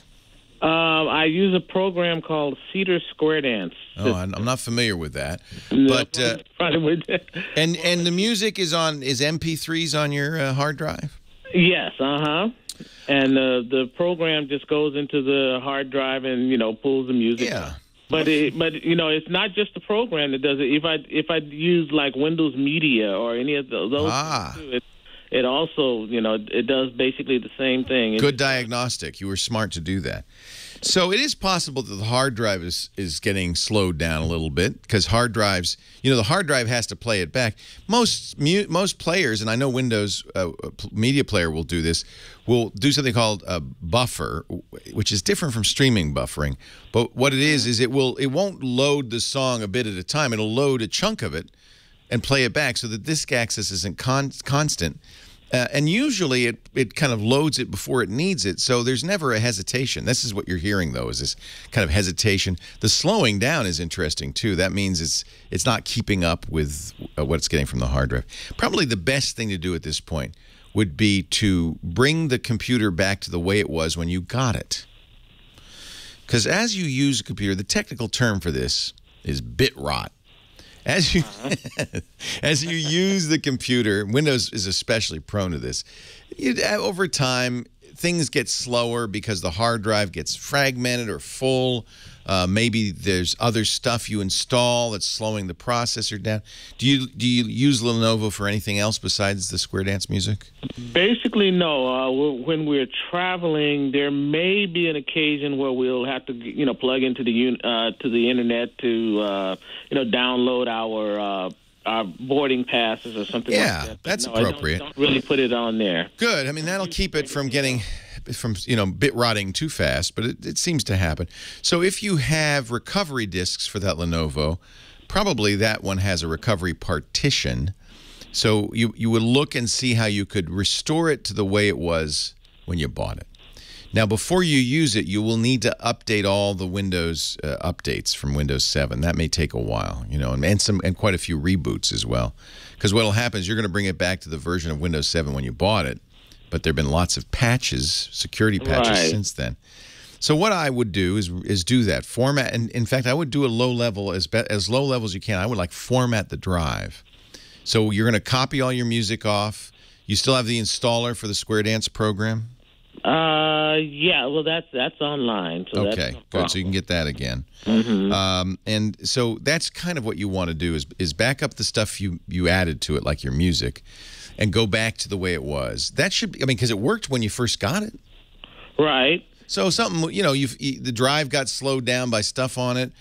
I use a program called Cedar Square Dance. Oh, I'm not familiar with that. No, but and the music is MP3s on your hard drive? Yes, And the program just goes into the hard drive and pulls the music. Yeah. But it's not just the program that does it. If I use like Windows Media or any of those, it also it does basically the same thing. Good diagnostic. You were smart to do that. So it is possible that the hard drive is getting slowed down a little bit because hard drives, the hard drive has to play it back. Most players, and I know Windows Media Player will do this, will do something called a buffer, which is different from streaming buffering. But what it is it won't load the song a bit at a time. It'll load a chunk of it and play it back so the disk access isn't constant. And usually it kind of loads it before it needs it, so there's never a hesitation. This is what you're hearing, though, is this kind of hesitation. The slowing down is interesting, too. That means it's not keeping up with what it's getting from the hard drive. Probably the best thing to do at this point would be to bring the computer back to the way it was when you got it. Because as you use a computer, the technical term for this is bit rot. As you use the computer, Windows is especially prone to this. Over time, things get slower because the hard drive gets fragmented or full. Maybe there's other stuff you install that's slowing the processor down. Do you use Lenovo for anything else besides the Square Dance music? Basically, no. When we're traveling, there may be an occasion where we'll have to, plug into the internet to, download our boarding passes or something like that. Yeah, that's appropriate. I don't really put it on there. Good. I mean, that'll keep it from getting bit rotting too fast, but it seems to happen. So if you have recovery disks for that Lenovo, probably that one has a recovery partition. So you would look and see how you could restore it to the way it was when you bought it. Now, before you use it, you will need to update all the Windows updates from Windows 7. That may take a while, and quite a few reboots as well. Because what will happen is you're going to bring it back to the version of Windows 7 when you bought it, but there have been lots of patches, security patches since then. So what I would do is do that format, and in fact, I would do a low level as low level as you can. I would format the drive. So you're going to copy all your music off. You still have the installer for the Square Dance program. Yeah, well, that's online. So okay, that's no good. So you can get that again. Mm-hmm. And so that's kind of what you want to do is back up the stuff you added to it, like your music, and go back to the way it was. That should be, because it worked when you first got it. Right. So something, the drive got slowed down by stuff on it.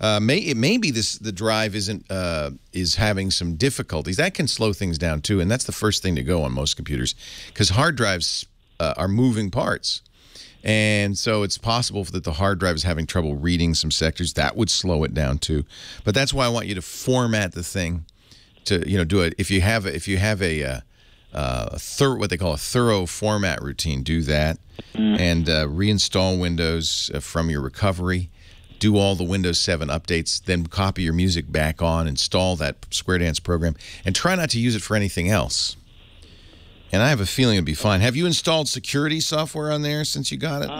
Maybe the drive is having some difficulties. That can slow things down too, and that's the first thing to go on most computers, because hard drives are moving parts. And so it's possible that the hard drive is having trouble reading some sectors. That would slow it down too. But that's why I want you to format the thing to do it. If you have what they call a thorough format routine, do that, and reinstall Windows from your recovery. Do all the Windows 7 updates, then copy your music back on, install that Square Dance program, and try not to use it for anything else. And I have a feeling it'd be fine. Have you installed security software on there since you got it?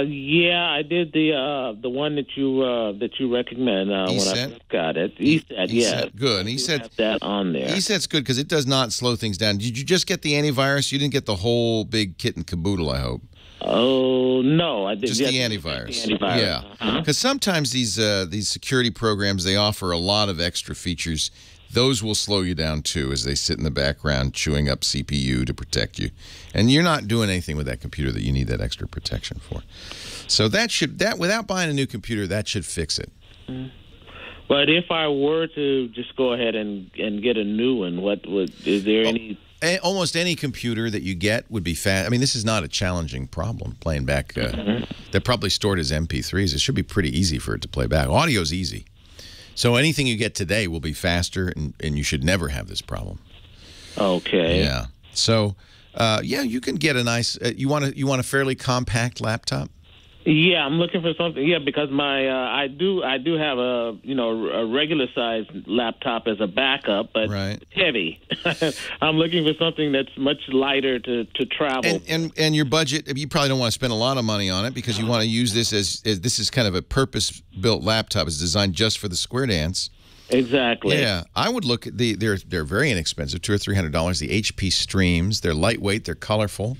Yeah, I did the one that you recommend when I first got it. ESET, yeah. Good. And ESET that on there. ESET's good because it does not slow things down. Did you just get the antivirus? You didn't get the whole big kit and caboodle, I hope. Oh, no, I didn't. Just the antivirus. Yeah, because sometimes these security programs, they offer a lot of extra features. Those will slow you down too, as they sit in the background chewing up CPU to protect you, and you're not doing anything with that computer that you need that extra protection for. So that without buying a new computer, that should fix it. But if I were to just go ahead and get a new one, is there any? Almost any computer that you get would be fast. I mean, this is not a challenging problem, playing back. They're probably stored as MP3s. It should be pretty easy for it to play back. Audio's easy. So anything you get today will be faster, and you should never have this problem. Okay. Yeah. So, yeah, you can get a nice. You want a fairly compact laptop? Yeah, I'm looking for something. Yeah, because my I do have a regular sized laptop as a backup, but it's heavy. I'm looking for something that's much lighter to travel. And your budget, you probably don't want to spend a lot of money on it because you want to use this as this is kind of a purpose built laptop. It's designed just for the Square Dance. Exactly. Yeah, I would look at they're very inexpensive, $200 or $300. The HP Streams, they're lightweight, they're colorful.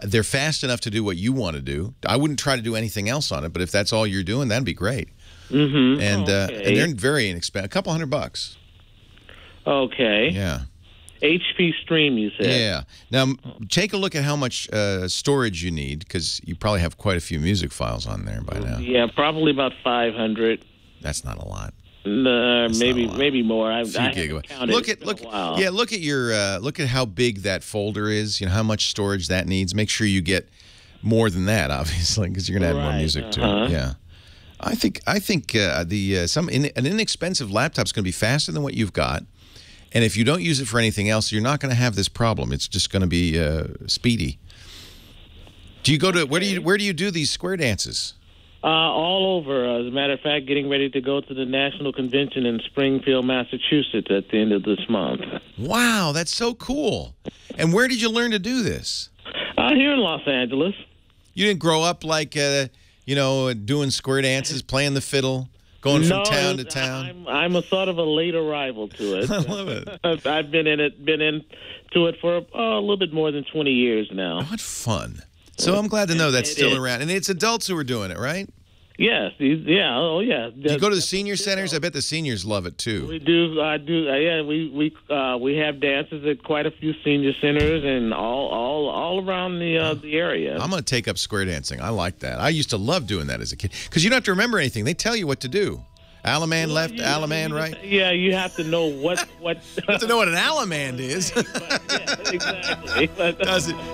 They're fast enough to do what you want to do. I wouldn't try to do anything else on it, but if that's all you're doing, that'd be great. Mm-hmm. And they're very inexpensive, a couple $100. Okay. Yeah. HP Stream, you said. Yeah. Now, take a look at how much storage you need, because you probably have quite a few music files on there by now. Yeah, probably about 500. That's not a lot. Maybe more. I haven't counted. Look at your look at how big that folder is. You know how much storage that needs. Make sure you get more than that, obviously, because you're gonna add more music to it. Yeah, I think an inexpensive laptop's gonna be faster than what you've got, and if you don't use it for anything else, you're not gonna have this problem. It's just gonna be speedy. Do you go to where do you do these square dances? All over. As a matter of fact, getting ready to go to the National Convention in Springfield, Massachusetts at the end of this month. Wow, that's so cool. And where did you learn to do this? Here in Los Angeles. You didn't grow up like, doing square dances, playing the fiddle, going from town to town? I'm a sort of a late arrival to it. I love it. I've been into it for a little bit more than 20 years now. What fun. So I'm glad to know that's still around. And it's adults who are doing it, right? Yes. Yeah. Oh, yeah. Do you go to the senior centers? I bet the seniors love it, too. We do. I do. Yeah, we have dances at quite a few senior centers and all around the area. I'm going to take up square dancing. I like that. I used to love doing that as a kid. Because you don't have to remember anything. They tell you what to do. Alaman left, Alaman right. Yeah, you have to know what. You have to know what an Alamand is. Yeah, exactly.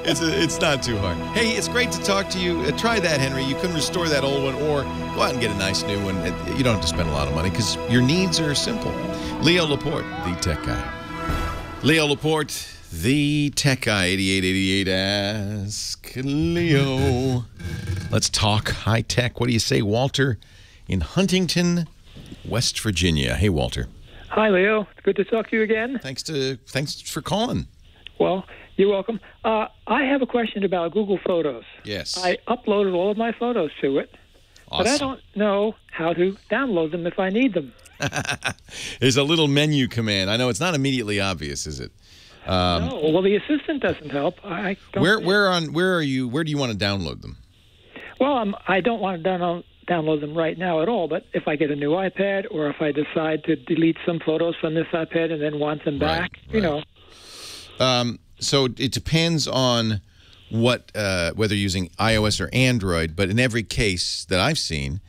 It's not too hard. Hey, it's great to talk to you. Try that, Henry. You can restore that old one, or go out and get a nice new one. You don't have to spend a lot of money because your needs are simple. Leo Laporte, the tech guy. Leo Laporte, the tech guy. 8888. Ask Leo. Let's talk high tech. What do you say, Walter, in Huntington, West Virginia? Hey, Walter. Hi, Leo. It's good to talk to you again. Thanks for calling. Well, you're welcome. I have a question about Google Photos. Yes. I uploaded all of my photos to it, Awesome. but I don't know how to download them if I need them. There's a little menu command. I know it's not immediately obvious, is it? No. Well, the assistant doesn't help. I don't Where do you want to download them? Well, I don't want to download them right now at all, but if I get a new iPad or if I decide to delete some photos from this iPad and then want them back, you know. So it depends on whether you're using iOS or Android, but in every case that I've seen,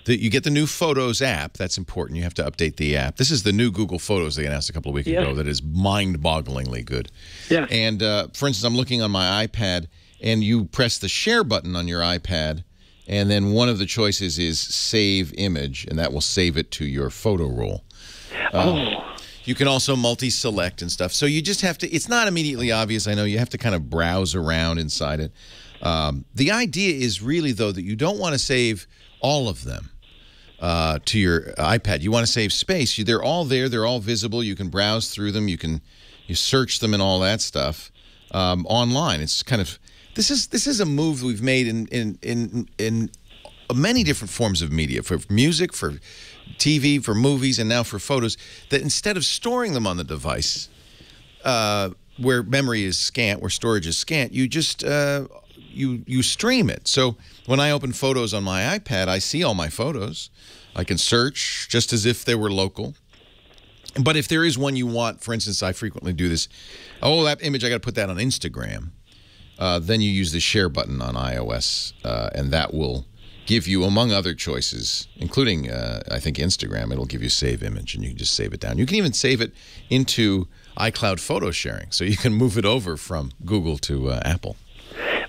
you get the new Photos app. That's important. You have to update the app. This is the new Google Photos they announced a couple of weeks ago that is mind-bogglingly good. Yeah. And, for instance, I'm looking on my iPad, and you press the share button on your iPad, and then one of the choices is save image, and that will save it to your photo roll. You can also multi-select and stuff. So you just have to, it's not immediately obvious, I know. You have to kind of browse around inside it. The idea is really, though, that you don't want to save all of them to your iPad. You want to save space. They're all there. They're all visible. You can browse through them. You search them and all that stuff online. It's kind of, this is a move we've made in many different forms of media, for music, for TV, for movies, and now for photos, that instead of storing them on the device where memory is scant, where storage is scant, you just you stream it. So when I open Photos on my iPad, I see all my photos. I can search just as if they were local. But if there is one you want, for instance, I frequently do this, oh, that image, I got to put that on Instagram. Then you use the share button on iOS, and that will give you, among other choices, including, I think, Instagram, it'll give you save image, and you can just save it down. You can even save it into iCloud photo sharing, so you can move it over from Google to Apple.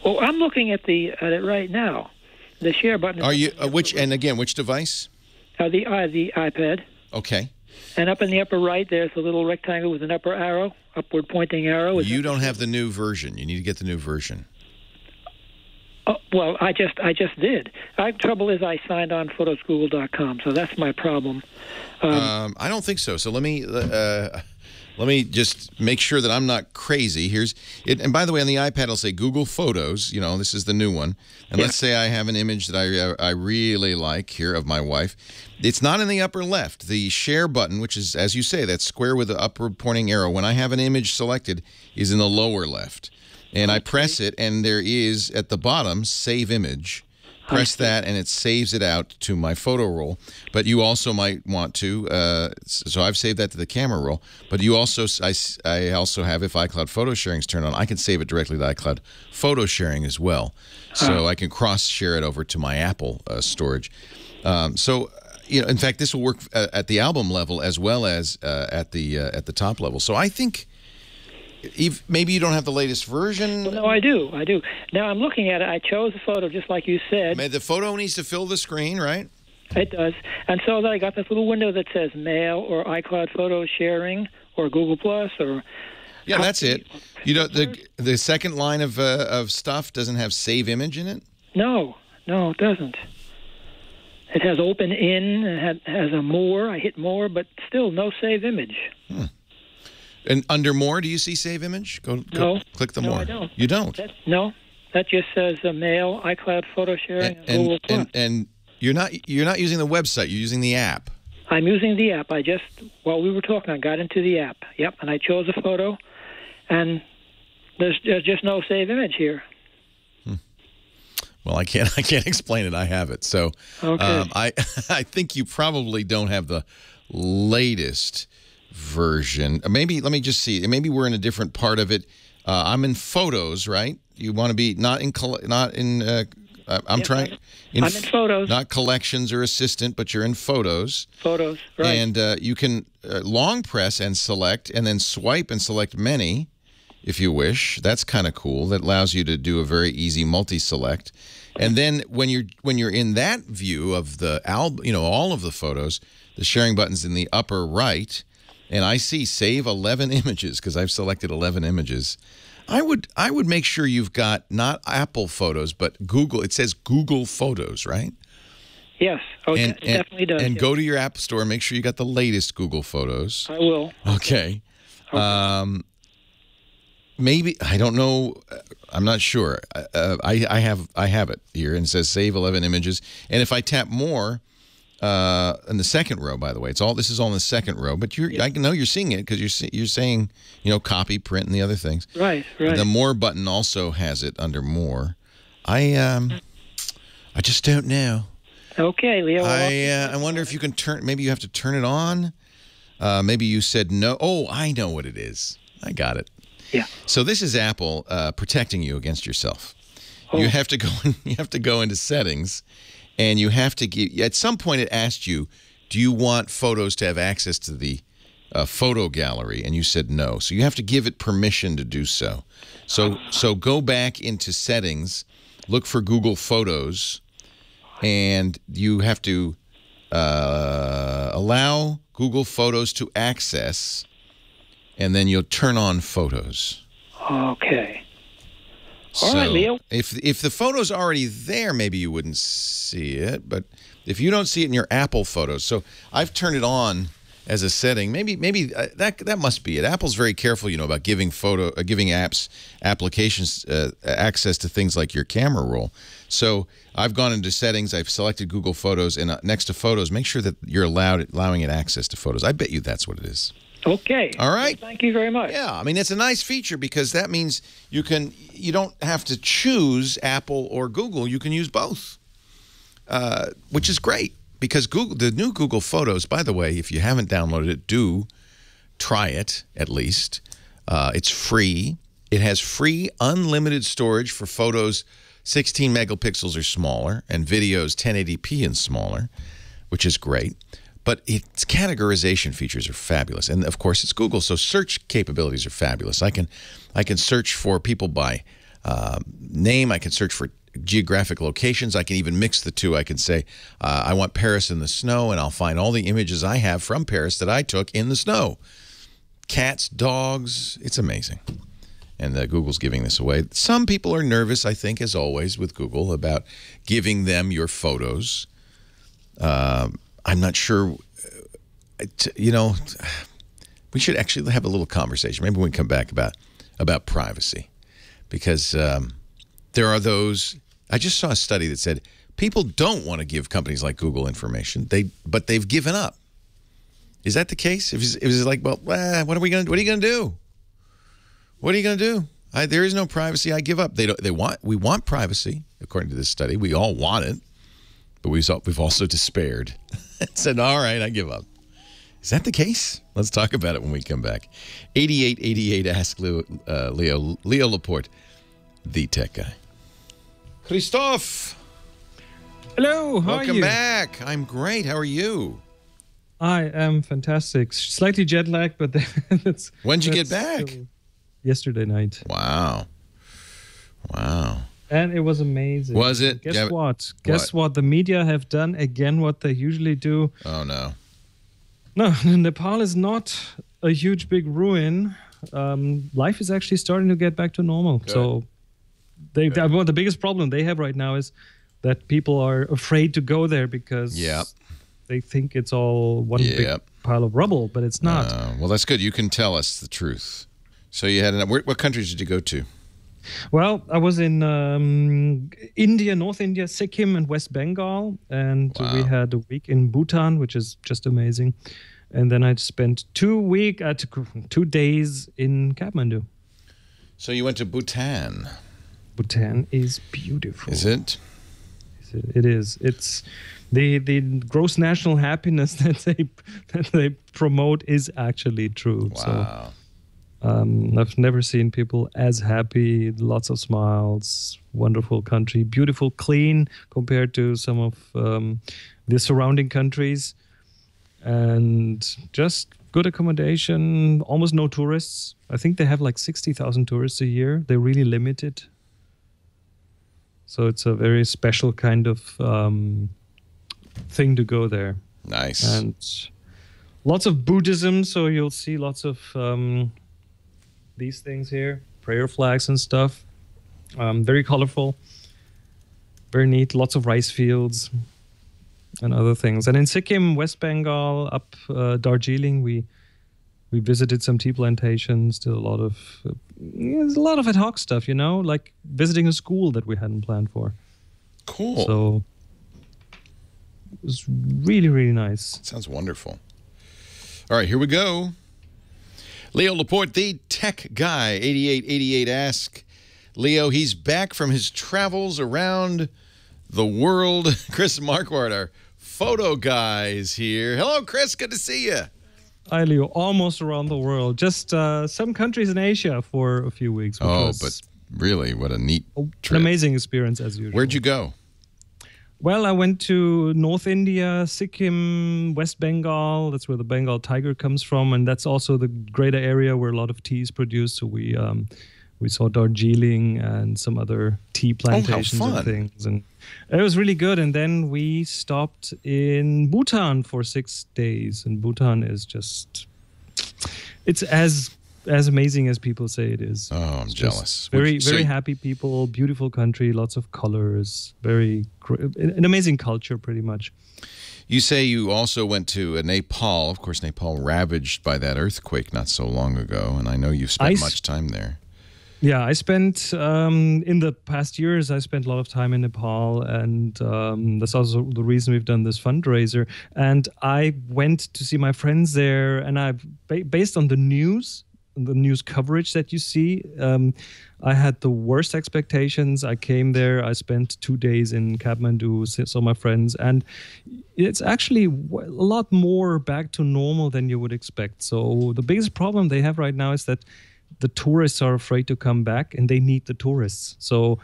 Well, I'm looking at it right now. The share button. Are you which device? The iPad. Okay. And up in the upper right, there's a little rectangle with an upward pointing arrow. You don't have the new version. You need to get the new version. Oh, well, I just did. The trouble is I signed on photosgoogle.com, so that's my problem. I don't think so. So let me just make sure that I'm not crazy. Here's it. And by the way, on the iPad, I'll say Google Photos. You know, this is the new one. And let's say I have an image that I really like here of my wife. It's not in the upper left. The share button, which is, as you say, that square with the upward pointing arrow, when I have an image selected, is in the lower left. And I press it, and there is, at the bottom, Save Image. Press that, and it saves it out to my photo roll. But you also might want to, so I've saved that to the camera roll. But you also, I also have, if iCloud photo sharing is turned on, I can save it directly to iCloud photo sharing as well. So I can cross-share it over to my Apple storage. So, you know, in fact, this will work at the album level as well as at the top level. So I think maybe you don't have the latest version. Well, no, I do. Now I'm looking at it. I chose a photo just like you said. The photo needs to fill the screen, right? It does. And so then I got this little window that says Mail or iCloud photo sharing or Google Plus or. Yeah, that's it. You know, the second line of stuff doesn't have save image in it? No, it doesn't. It has open in, and has a more. I hit more, but still no save image. And under more, do you see save image? Go click the more. I don't. You don't? That just says Mail, iCloud photo sharing, and Google Plus. And you're not using the website. You're using the app. I'm using the app. While we were talking, I got into the app. Yep, and I chose a photo, and there's just no save image here. Well, I can't explain it. I have it. So okay. I think you probably don't have the latest version. Maybe, let me just see. Maybe we're in a different part of it. I'm in photos, right? You want to be I'm in photos. Not collections or assistant, but you're in photos. Photos, right. And you can long press and select, and then swipe and select many, if you wish. That's kind of cool. That allows you to do a very easy multi-select. And then when you're in that view of the album, you know, all of the photos, the sharing button's in the upper right, and I see save 11 images because I've selected 11 images. I would make sure you've got not Apple Photos, but Google. It says Google Photos, right? Yes. Okay. It definitely does. And go to your App Store and make sure you got the latest Google Photos. I will. Okay. Maybe, I don't know. I'm not sure. I have it here, and it says save 11 images. And if I tap more in the second row, by the way, this is all in the second row. But I know you're seeing it because you're saying, you know, copy, print, and the other things. Right. The more button also has it under more. I just don't know. Okay, Leo. I wonder if you can turn. Maybe you have to turn it on. Maybe you said no. Oh, I know what it is. I got it. Yeah. So this is Apple protecting you against yourself. Oh. You have to go into settings, and you have to give. At some point, it asked you, "Do you want photos to have access to the photo gallery?" And you said no. So you have to give it permission to do so. So go back into settings, look for Google Photos, and you have to allow Google Photos to access. And then you'll turn on photos. Okay. All right, Leo. If the photo's already there, maybe you wouldn't see it. But if you don't see it in your Apple Photos, so I've turned it on as a setting. Maybe that must be it. Apple's very careful, you know, about giving applications access to things like your camera roll. So I've gone into settings. I've selected Google Photos, and next to Photos, make sure that you're allowing it access to Photos. I bet you that's what it is. Okay. All right. Well, thank you very much. Yeah, I mean, it's a nice feature because that means you don't have to choose Apple or Google. You can use both, which is great because the new Google Photos, by the way, if you haven't downloaded it, do try it at least. It's free. It has free unlimited storage for photos 16 megapixels or smaller and videos 1080p and smaller, which is great. But its categorization features are fabulous, and of course it's Google, so search capabilities are fabulous. I can search for people by name. I can search for geographic locations. I can even mix the two. I can say I want Paris in the snow, and I'll find all the images I have from Paris that I took in the snow. Cats, dogs. It's amazing. And Google's giving this away. Some people are nervous, I think, as always with Google, about giving them your photos. I'm not sure, you know, we should actually have a little conversation. Maybe when we come back about privacy. Because there are those, I just saw a study that said people don't want to give companies like Google information, but they've given up. Is that the case? If it's like, well, what are you going to do? What are you going to do? There is no privacy. I give up. We want privacy, according to this study. We all want it, but we've also despaired. Said, all right, I give up. Is that the case? Let's talk about it when we come back. 8888 Ask Leo Laporte, the tech guy. Christophe. Hello, how are you? Welcome back. I'm great. How are you? I am fantastic. Slightly jet lagged, but that's... When'd you get back? Yesterday night. Wow. And it was amazing. Was it? Guess what? Guess what? The media have done again what they usually do. Oh, no. No, Nepal is not a huge, big ruin. Life is actually starting to get back to normal. Good. So the biggest problem they have right now is that people are afraid to go there because they think it's all one big pile of rubble, but it's not. Well, that's good. You can tell us the truth. So you had what countries did you go to? Well, I was in India, North India, Sikkim, and West Bengal, and we had a week in Bhutan, which is just amazing. And then I spent 2 days in Kathmandu. So you went to Bhutan. Bhutan is beautiful. Is it? It is. It's the gross national happiness that they promote is actually true. Wow. So, I've never seen people as happy, lots of smiles, wonderful country, beautiful, clean compared to some of the surrounding countries, and just good accommodation, almost no tourists. I think they have like 60,000 tourists a year. They're really limited. So it's a very special kind of thing to go there. Nice. And lots of Buddhism, so you'll see lots of... these things here, prayer flags and stuff. Very colorful, very neat. Lots of rice fields and other things. And in Sikkim, West Bengal, up Darjeeling, we visited some tea plantations. Did there's a lot of ad hoc stuff, like visiting a school that we hadn't planned for. Cool. So it was really, really nice. Sounds wonderful. All right, here we go. Leo Laporte, the tech guy, 8888 Ask Leo. He's back from his travels around the world. Chris Marquardt, our photo guy, is here. Hello, Chris. Good to see you. Hi, Leo. Almost around the world. Just some countries in Asia for a few weeks. But really, what a neat trip. An amazing experience, as usual. Where'd you go? Well, I went to North India, Sikkim, West Bengal. That's where the Bengal tiger comes from, and that's also the greater area where a lot of tea is produced. So we saw Darjeeling and some other tea plantations and things, and it was really good. And then we stopped in Bhutan for 6 days, and Bhutan is it's as amazing as people say it is. Oh, I'm jealous. Very happy people, beautiful country, lots of colors, an amazing culture, pretty much. You say you also went to Nepal. Of course, Nepal ravaged by that earthquake not so long ago, and I know you've spent much time there. Yeah, I spent, in the past years, I spent a lot of time in Nepal, and that's also the reason we've done this fundraiser. And I went to see my friends there, and based on the news coverage that you see, I had the worst expectations. I came there, I spent 2 days in Kathmandu, saw my friends, and it's actually a lot more back to normal than you would expect. So the biggest problem they have right now is that the tourists are afraid to come back, and they need the tourists. So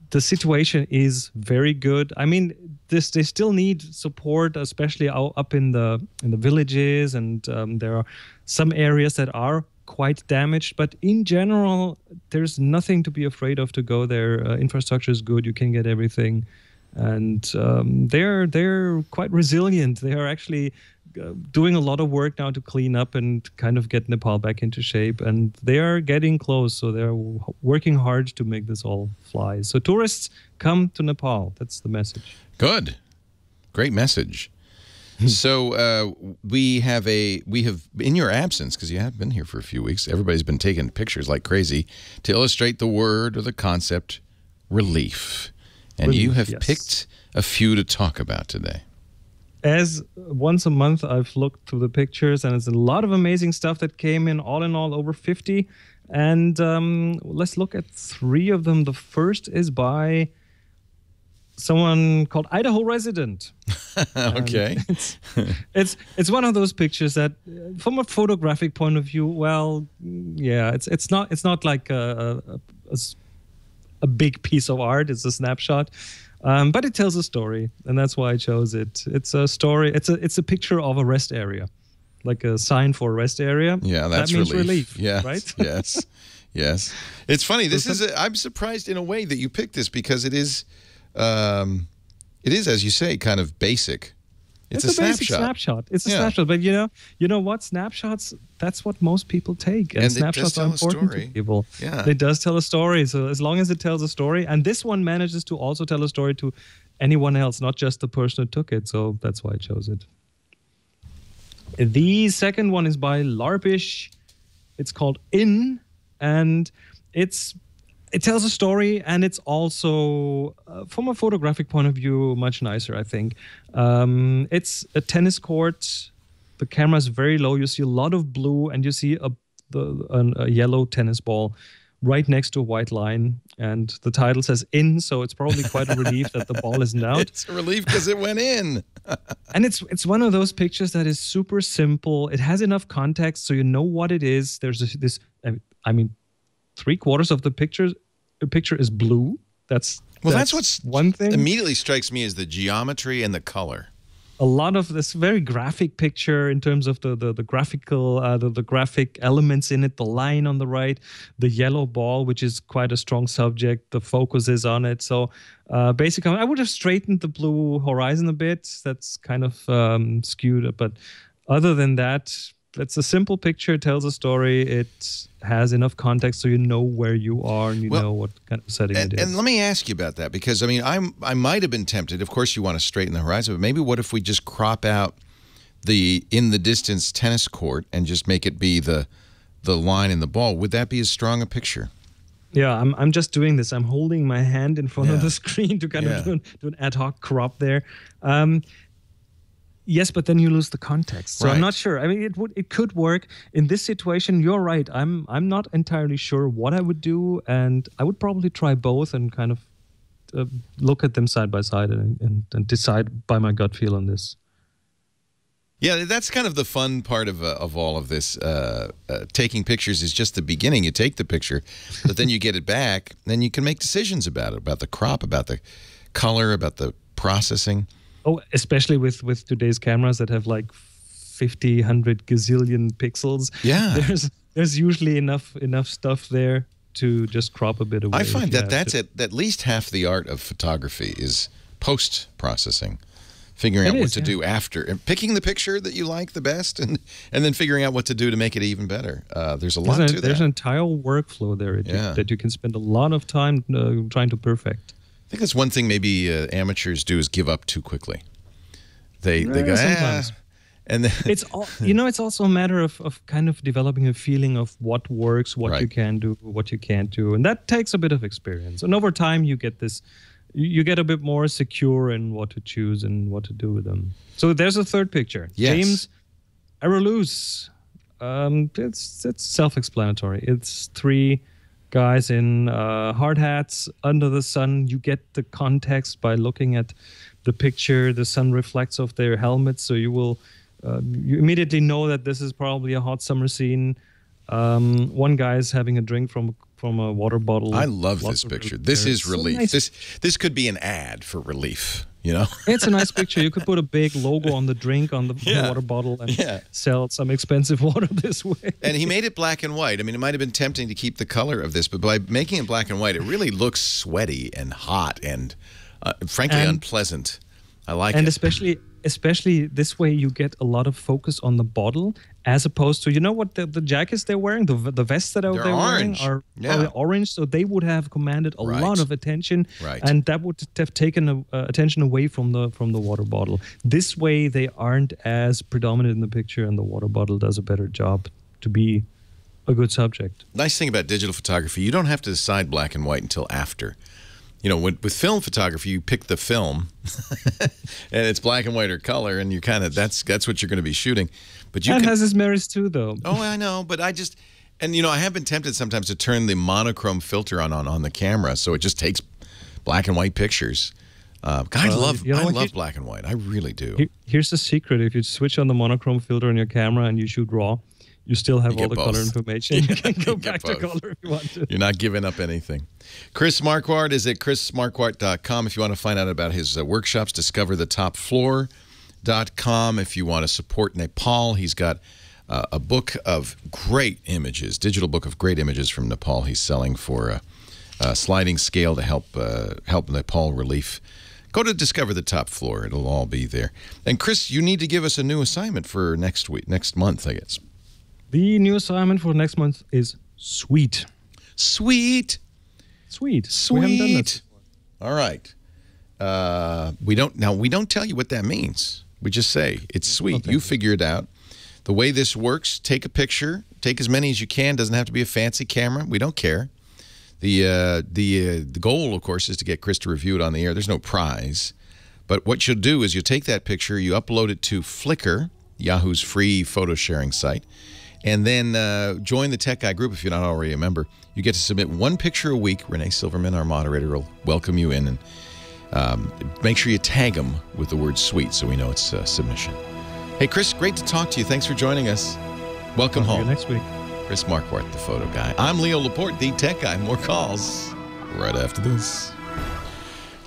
the situation is very good. I mean, they still need support, especially up in the villages, and there are some areas that are quite damaged, but in general, there's nothing to be afraid of to go there. Infrastructure is good; you can get everything, and they're quite resilient. They are actually doing a lot of work now to clean up and kind of get Nepal back into shape, and they are getting close. So they're working hard to make this all fly. So tourists, come to Nepal. That's the message. Good, great message. So we have in your absence, because you have been here for a few weeks, everybody's been taking pictures like crazy to illustrate the word or the concept relief. And you have picked a few to talk about today. As once a month, I've looked through the pictures, and it's a lot of amazing stuff that came in all over 50. And let's look at 3 of them. The first is by someone called Idaho Resident. Okay. It's one of those pictures that, from a photographic point of view, well, yeah, it's not like a big piece of art. It's a snapshot, but it tells a story, and that's why I chose it. It's a story. It's a picture of a rest area, like a sign for a rest area. Yeah, that means relief. Yeah, right. Yes, yes. It's funny. I'm surprised in a way that you picked this because it is, as you say, kind of basic. It's a basic snapshot. It's a snapshot, but you know what? Snapshots. That's what most people take, and snapshots are important to people. Yeah, it does tell a story. So as long as it tells a story, and this one manages to also tell a story to anyone else, not just the person who took it. So that's why I chose it. The second one is by Larpish. It's called In, and it tells a story, and it's also, from a photographic point of view, much nicer, I think. It's a tennis court. The camera is very low. You see a lot of blue, and you see a yellow tennis ball right next to a white line. And the title says In, so it's probably quite a relief that the ball isn't out. It's a relief because it went in. And it's one of those pictures that is super simple. It has enough context, so you know what it is. There's this. I mean, 3/4 of the picture is blue. That's what's one thing. Immediately strikes me as the geometry and the color. A lot of this very graphic picture in terms of the graphical the graphic elements in it. The line on the right, the yellow ball, which is quite a strong subject. The focus is on it. So basically, I would have straightened the blue horizon a bit. That's kind of skewed, but other than that, it's a simple picture. It tells a story. It has enough context so you know where you are and you know what kind of setting it is. And let me ask you about that, because I mean, I might have been tempted. Of course, you want to straighten the horizon, but maybe what if we just crop out the in the distance tennis court and just make it be the line in the ball? Would that be as strong a picture? Yeah, I'm just doing this. I'm holding my hand in front of the screen to kind of do an ad hoc crop there. Yes, but then you lose the context. So I'm not sure. I mean, it could work in this situation. You're right. I'm not entirely sure what I would do, and I would probably try both and kind of look at them side by side and decide by my gut feel on this. Yeah, that's kind of the fun part of all of this. Taking pictures is just the beginning. You take the picture, but then you get it back, then you can make decisions about it, about the crop, about the color, about the processing. Oh, especially with today's cameras that have like 50, 100 gazillion pixels. Yeah. There's usually enough stuff there to just crop a bit away. I find that that's at least half the art of photography is post-processing. Figuring out what to do after. And picking the picture that you like the best and then figuring out what to do to make it even better. There's a lot to that. There's an entire workflo there that you can spend a lot of time trying to perfect. I think that's one thing maybe amateurs do is give up too quickly. They go, sometimes. And then it's also a matter of kind of developing a feeling of what works, what you can do, what you can't do. And that takes a bit of experience. And over time you get this, you get a bit more secure in what to choose and what to do with them. So there's a third picture. Yes. James Araloos. It's self-explanatory. It's 3 guys in hard hats under the sun. You get the context by looking at the picture. The sun reflects off their helmets, so you immediately know that this is probably a hot summer scene. One guy is having a drink from a water bottle. I love this picture. This is relief. So nice. This could be an ad for relief. You know, it's a nice picture. You could put a big logo on the drink on the water bottle and sell some expensive water this way. And he made it black and white. I mean, it might have been tempting to keep the color of this, but by making it black and white, it really looks sweaty and hot and frankly unpleasant. I like it. And especially this way, you get a lot of focus on the bottle, as opposed to, you know what, the jackets they're wearing, the vests that they're wearing are orange, so they would have commanded a lot of attention, and that would have taken attention away from the water bottle. This way, they aren't as predominant in the picture, and the water bottle does a better job to be a good subject. Nice thing about digital photography, you don't have to decide black and white until after. You know, with film photography, you pick the film, and it's black and white or color, and you kind of that's what you're going to be shooting. But that has its merits too, though. Oh, I know, but And, I have been tempted sometimes to turn the monochrome filter on the camera, so it just takes black and white pictures. I love black and white. I really do. Here's the secret. If you switch on the monochrome filter on your camera and you shoot RAW, you still have all the color information. You can go back to color if you want to. You're not giving up anything. Chris Marquardt is at chrismarquardt.com. If you want to find out about his workshops, discoverthetopfloor.com. If you want to support Nepal, he's got a book of great images, digital book of great images from Nepal. He's selling for a sliding scale to help Nepal relief. Go to Discover the Top Floor. It'll all be there. And Chris, you need to give us a new assignment for next month, I guess. The new assignment for next month is sweet. Sweet. Sweet. Sweet. We haven't done that before. All right. We don't tell you what that means. We just say it's sweet. Okay. You figure it out. The way this works, take a picture, take as many as you can. Doesn't have to be a fancy camera. We don't care. The goal, of course, is to get Chris to review it on the air. There's no prize. But what you'll do is you take that picture, you upload it to Flickr, Yahoo's free photo sharing site, and then join the Tech Guy group if you're not already a member. You get to submit one picture a week. Renee Silverman, our moderator, will welcome you in, and make sure you tag them with the word sweet so we know it's a submission. Hey, Chris, great to talk to you. Thanks for joining us. Welcome home. See you next week. Chris Marquardt, the photo guy. I'm Leo Laporte, the tech guy. More calls right after this.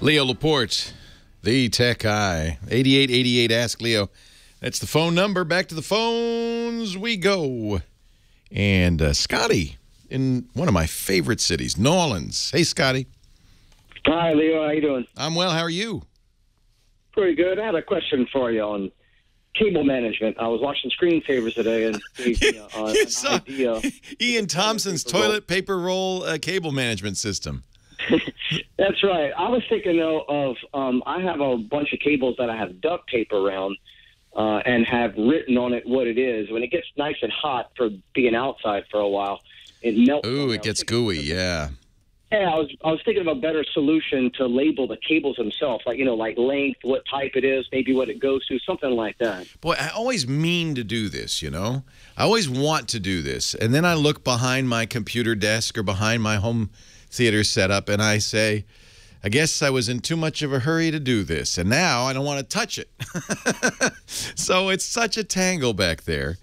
Leo Laporte, the tech guy. 8888 Ask Leo. That's the phone number. Back to the phones we go. And Scotty in one of my favorite cities, New Orleans. Hey, Scotty. Hi, Leo. How you doing? I'm well. How are you? Pretty good. I had a question for you on cable management. I was watching Screensavers today and gave me an idea. Ian Thompson's toilet paper roll cable management system. That's right. I was thinking, though, of I have a bunch of cables that I have duct tape around and have written on it what it is. When it gets nice and hot for being outside for a while, it melts. Ooh, it gets gooey, yeah. Yeah, I was thinking of a better solution to label the cables themselves, like length, what type it is, maybe what it goes to, something like that. Boy, I always mean to do this, I always want to do this, and then I look behind my computer desk or behind my home theater setup, and I say, I guess I was in too much of a hurry to do this, and now I don't want to touch it. So it's such a tangle back there.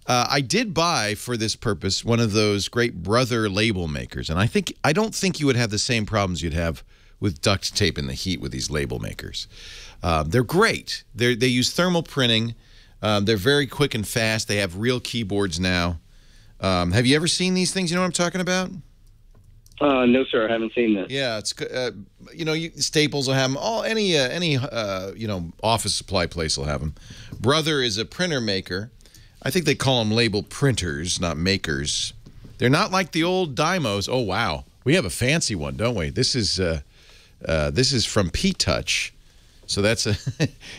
I did buy, for this purpose, one of those great Brother label makers, and I don't think you would have the same problems you'd have with duct tape in the heat with these label makers. They're great. They use thermal printing. They're very quick and fast. They have real keyboards now. Have you ever seen these things? You know what I'm talking about? No, sir. I haven't seen this. Yeah, it's Staples will have them. Any office supply place will have them. Brother is a printer maker. I think they call them label printers, not makers. They're not like the old Dymos. Oh, wow. We have a fancy one, don't we? This is from P-Touch. So that's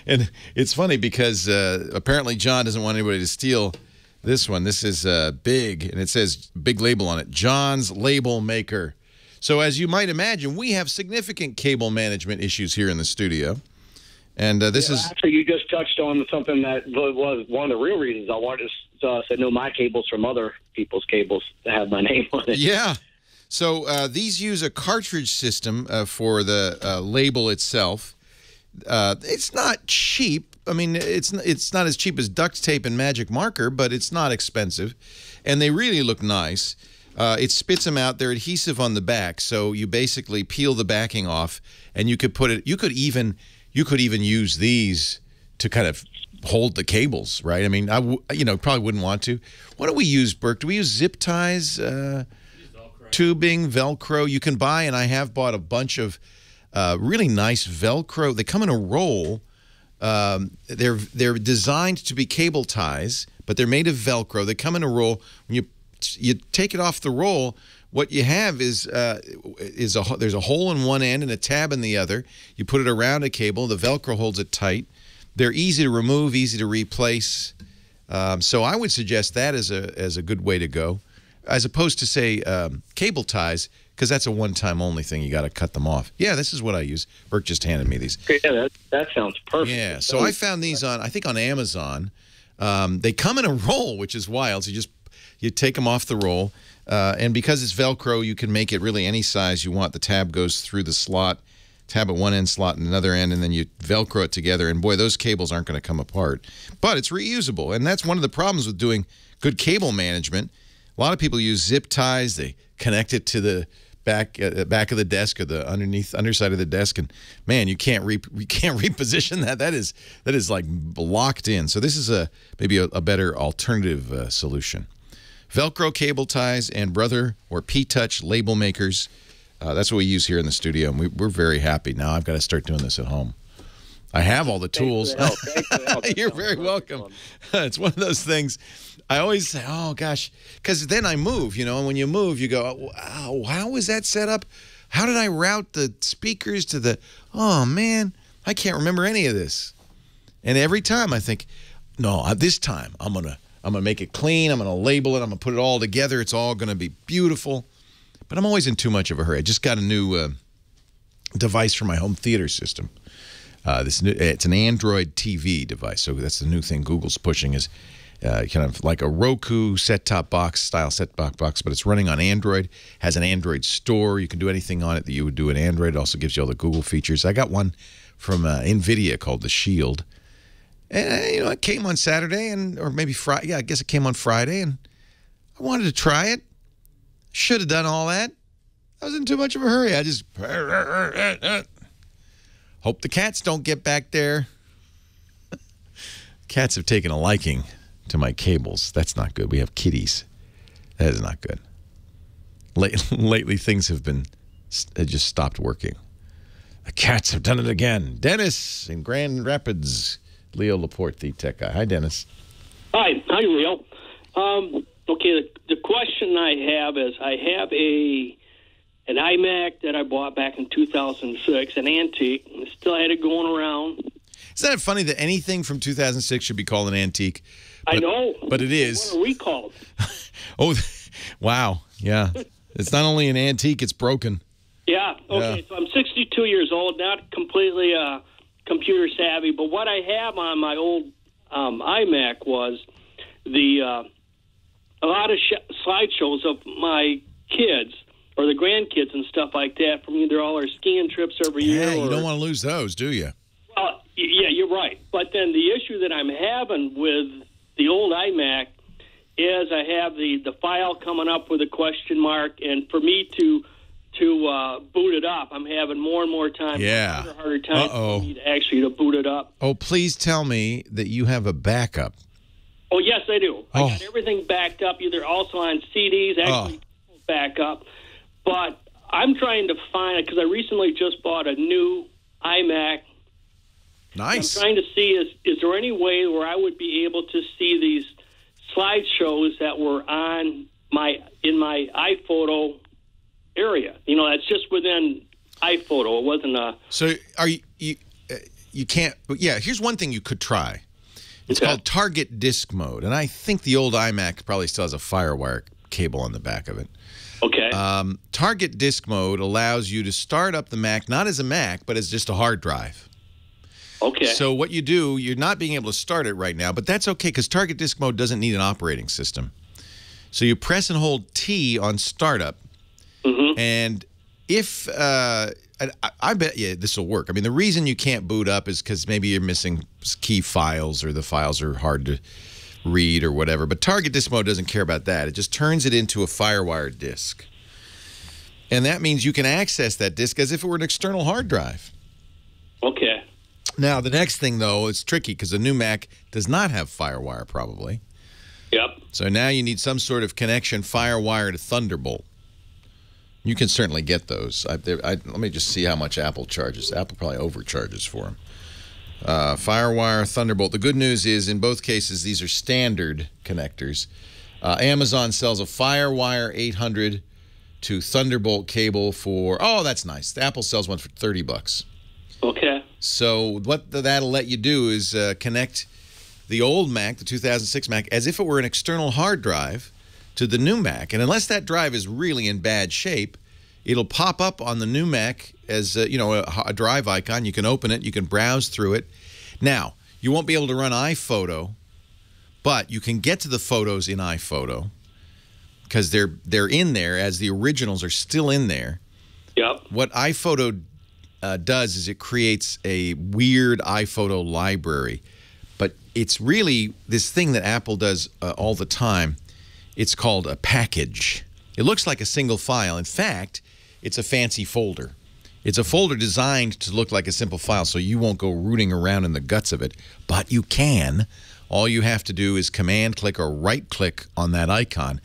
and it's funny because apparently John doesn't want anybody to steal this one. This is big, and it says big label on it, John's Label Maker. So as you might imagine, we have significant cable management issues here in the studio. And this is actually, you just touched on something that was one of the real reasons I wanted to know my cables from other people's cables to have my name on it. Yeah. So these use a cartridge system for the label itself. It's not cheap. I mean, it's not as cheap as duct tape and magic marker, but it's not expensive, and they really look nice. It spits them out. They're adhesive on the back, so you basically peel the backing off, and you could put it. You could even use these to kind of hold the cables, right? I mean, probably wouldn't want to. What do we use, Burke? Do we use zip ties, tubing, Velcro? You can buy, and I have bought a bunch of really nice Velcro. They come in a roll. They're designed to be cable ties, but they're made of Velcro. They come in a roll. When you take it off the roll, what you have is there's a hole in one end and a tab in the other. You put it around a cable. The Velcro holds it tight. They're easy to remove, easy to replace. So I would suggest that as a good way to go, as opposed to, say, cable ties, because that's a one-time only thing. You got to cut them off. Yeah, this is what I use. Burke just handed me these. Yeah, that sounds perfect. Yeah, so I found these I think on Amazon. They come in a roll, which is wild. So you just You take them off the roll. And because it's Velcro, you can make it really any size you want. The tab goes through the slot, tab at one end, slot at another end, and then you Velcro it together. And boy, those cables aren't going to come apart. But it's reusable, and that's one of the problems with doing good cable management. A lot of people use zip ties. They connect it to the back of the desk or the underside of the desk, and man, you can't reposition that. That is like locked in. So this is maybe a better alternative solution. Velcro cable ties and Brother or P-Touch label makers. That's what we use here in the studio, and we're very happy. Now I've got to start doing this at home. I have all the tools. Thanks for the help. You're very welcome. It's one of those things. I always say, oh, gosh, because then I move, and when you move, you go, oh, how was that set up? How did I route the speakers to the, oh, man, I can't remember any of this. And every time I think, no, this time I'm gonna make it clean. I'm going to label it. I'm going to put it all together. It's all going to be beautiful. But I'm always in too much of a hurry. I just got a new device for my home theater system. It's an Android TV device. So that's the new thing Google's pushing is kind of like a Roku set-top box style set-top box, but it's running on Android, has an Android store. You can do anything on it that you would do in Android. It also gives you all the Google features. I got one from NVIDIA called the Shield. And, it came on Saturday or maybe Friday. Yeah, I guess it came on Friday, and I wanted to try it. Should have done all that. I was in too much of a hurry. I just hope the cats don't get back there. Cats have taken a liking to my cables. That's not good. We have kitties. That is not good. Lately, things have just stopped working. The cats have done it again. Dennis in Grand Rapids. Leo Laporte, the tech guy. Hi, Dennis. Hi, Leo. Okay, the question I have is I have an iMac that I bought back in 2006, an antique. I still had it going around. Isn't that funny that anything from 2006 should be called an antique? But, I know. But it is. What are we called? Oh, wow. Yeah. It's not only an antique, it's broken. Yeah. Okay, Yeah. So I'm 62 years old, not completely computer savvy, but what I have on my old iMac was a lot of slideshows of my kids or the grandkids and stuff like that from either all our skiing trips every year. Yeah, you don't want to lose those, do you? Well, yeah, you're right. But then the issue that I'm having with the old iMac is I have the file coming up with a question mark, and for me to boot it up, I'm having more and more time, harder time for me to boot it up. Oh, please tell me that you have a backup. Oh, yes, I do. I got everything backed up, either also on CDs, actually backup. But I'm trying to find it because I recently just bought a new iMac. Nice. I'm trying to see is there any way where I would be able to see these slideshows that were in my iPhoto area? That's just within iPhoto. It wasn't a. So are you can't? Yeah. Here's one thing you could try. It's called target disk mode, and I think the old iMac probably still has a FireWire cable on the back of it. Okay. Target disk mode allows you to start up the Mac not as a Mac, but as just a hard drive. Okay. So what you do, you're not being able to start it right now, but that's okay because target disk mode doesn't need an operating system. So you press and hold T on startup, and if I bet you this will work. I mean, the reason you can't boot up is because maybe you're missing key files or the files are hard to read or whatever. But target disk mode doesn't care about that. It just turns it into a FireWire disk. And that means you can access that disk as if it were an external hard drive. Okay. Now, the next thing, though, is tricky because the new Mac does not have FireWire, probably. Yep. So now you need some sort of connection, FireWire to Thunderbolt. You can certainly get those. Let me just see how much Apple charges. Apple probably overcharges for them. FireWire, Thunderbolt. The good news is, in both cases, these are standard connectors. Amazon sells a FireWire 800 to Thunderbolt cable for, that's nice. Apple sells one for $30. Okay. So what that'll let you do is connect the old Mac, the 2006 Mac, as if it were an external hard drive to the new Mac. And unless that drive is really in bad shape, it'll pop up on the new Mac as a drive icon. You can open it. You can browse through it. Now, you won't be able to run iPhoto, but you can get to the photos in iPhoto. because they're in there as the originals are still in there. Yep. What iPhoto does is it creates a weird iPhoto library, but it's really this thing that Apple does all the time. It's called a package. It looks like a single file. In fact, it's a fancy folder. It's a folder designed to look like a simple file, so you won't go rooting around in the guts of it, but you can. All you have to do is command-click or right-click on that icon,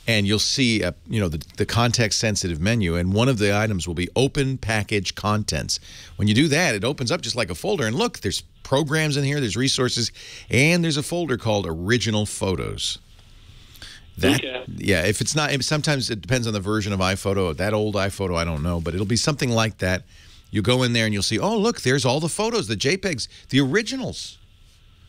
and you'll see the context-sensitive menu, and one of the items will be Open Package Contents. When you do that, it opens up just like a folder, and look, there's programs in here, there's resources, and there's a folder called Original Photos. Okay. Yeah, if it's not, sometimes it depends on the version of iPhoto. That old iPhoto, I don't know, but it'll be something like that. You go in there and you'll see, oh, look, there's all the photos, the JPEGs, the originals.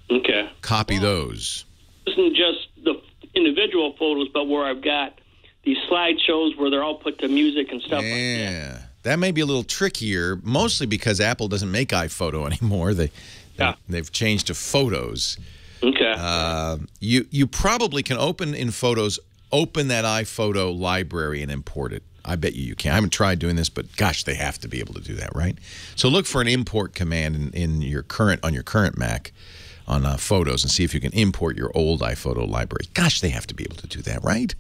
Okay. Copy those. It isn't just the individual photos, but where I've got these slideshows where they're all put to music and stuff like that. Yeah. That may be a little trickier, mostly because Apple doesn't make iPhoto anymore. They've changed to Photos. Okay. You probably can open in Photos, open that iPhoto library and import it. I bet you can. I haven't tried doing this, but gosh, they have to be able to do that, right? So look for an import command on your current Mac on Photos and see if you can import your old iPhoto library. Gosh, they have to be able to do that, right?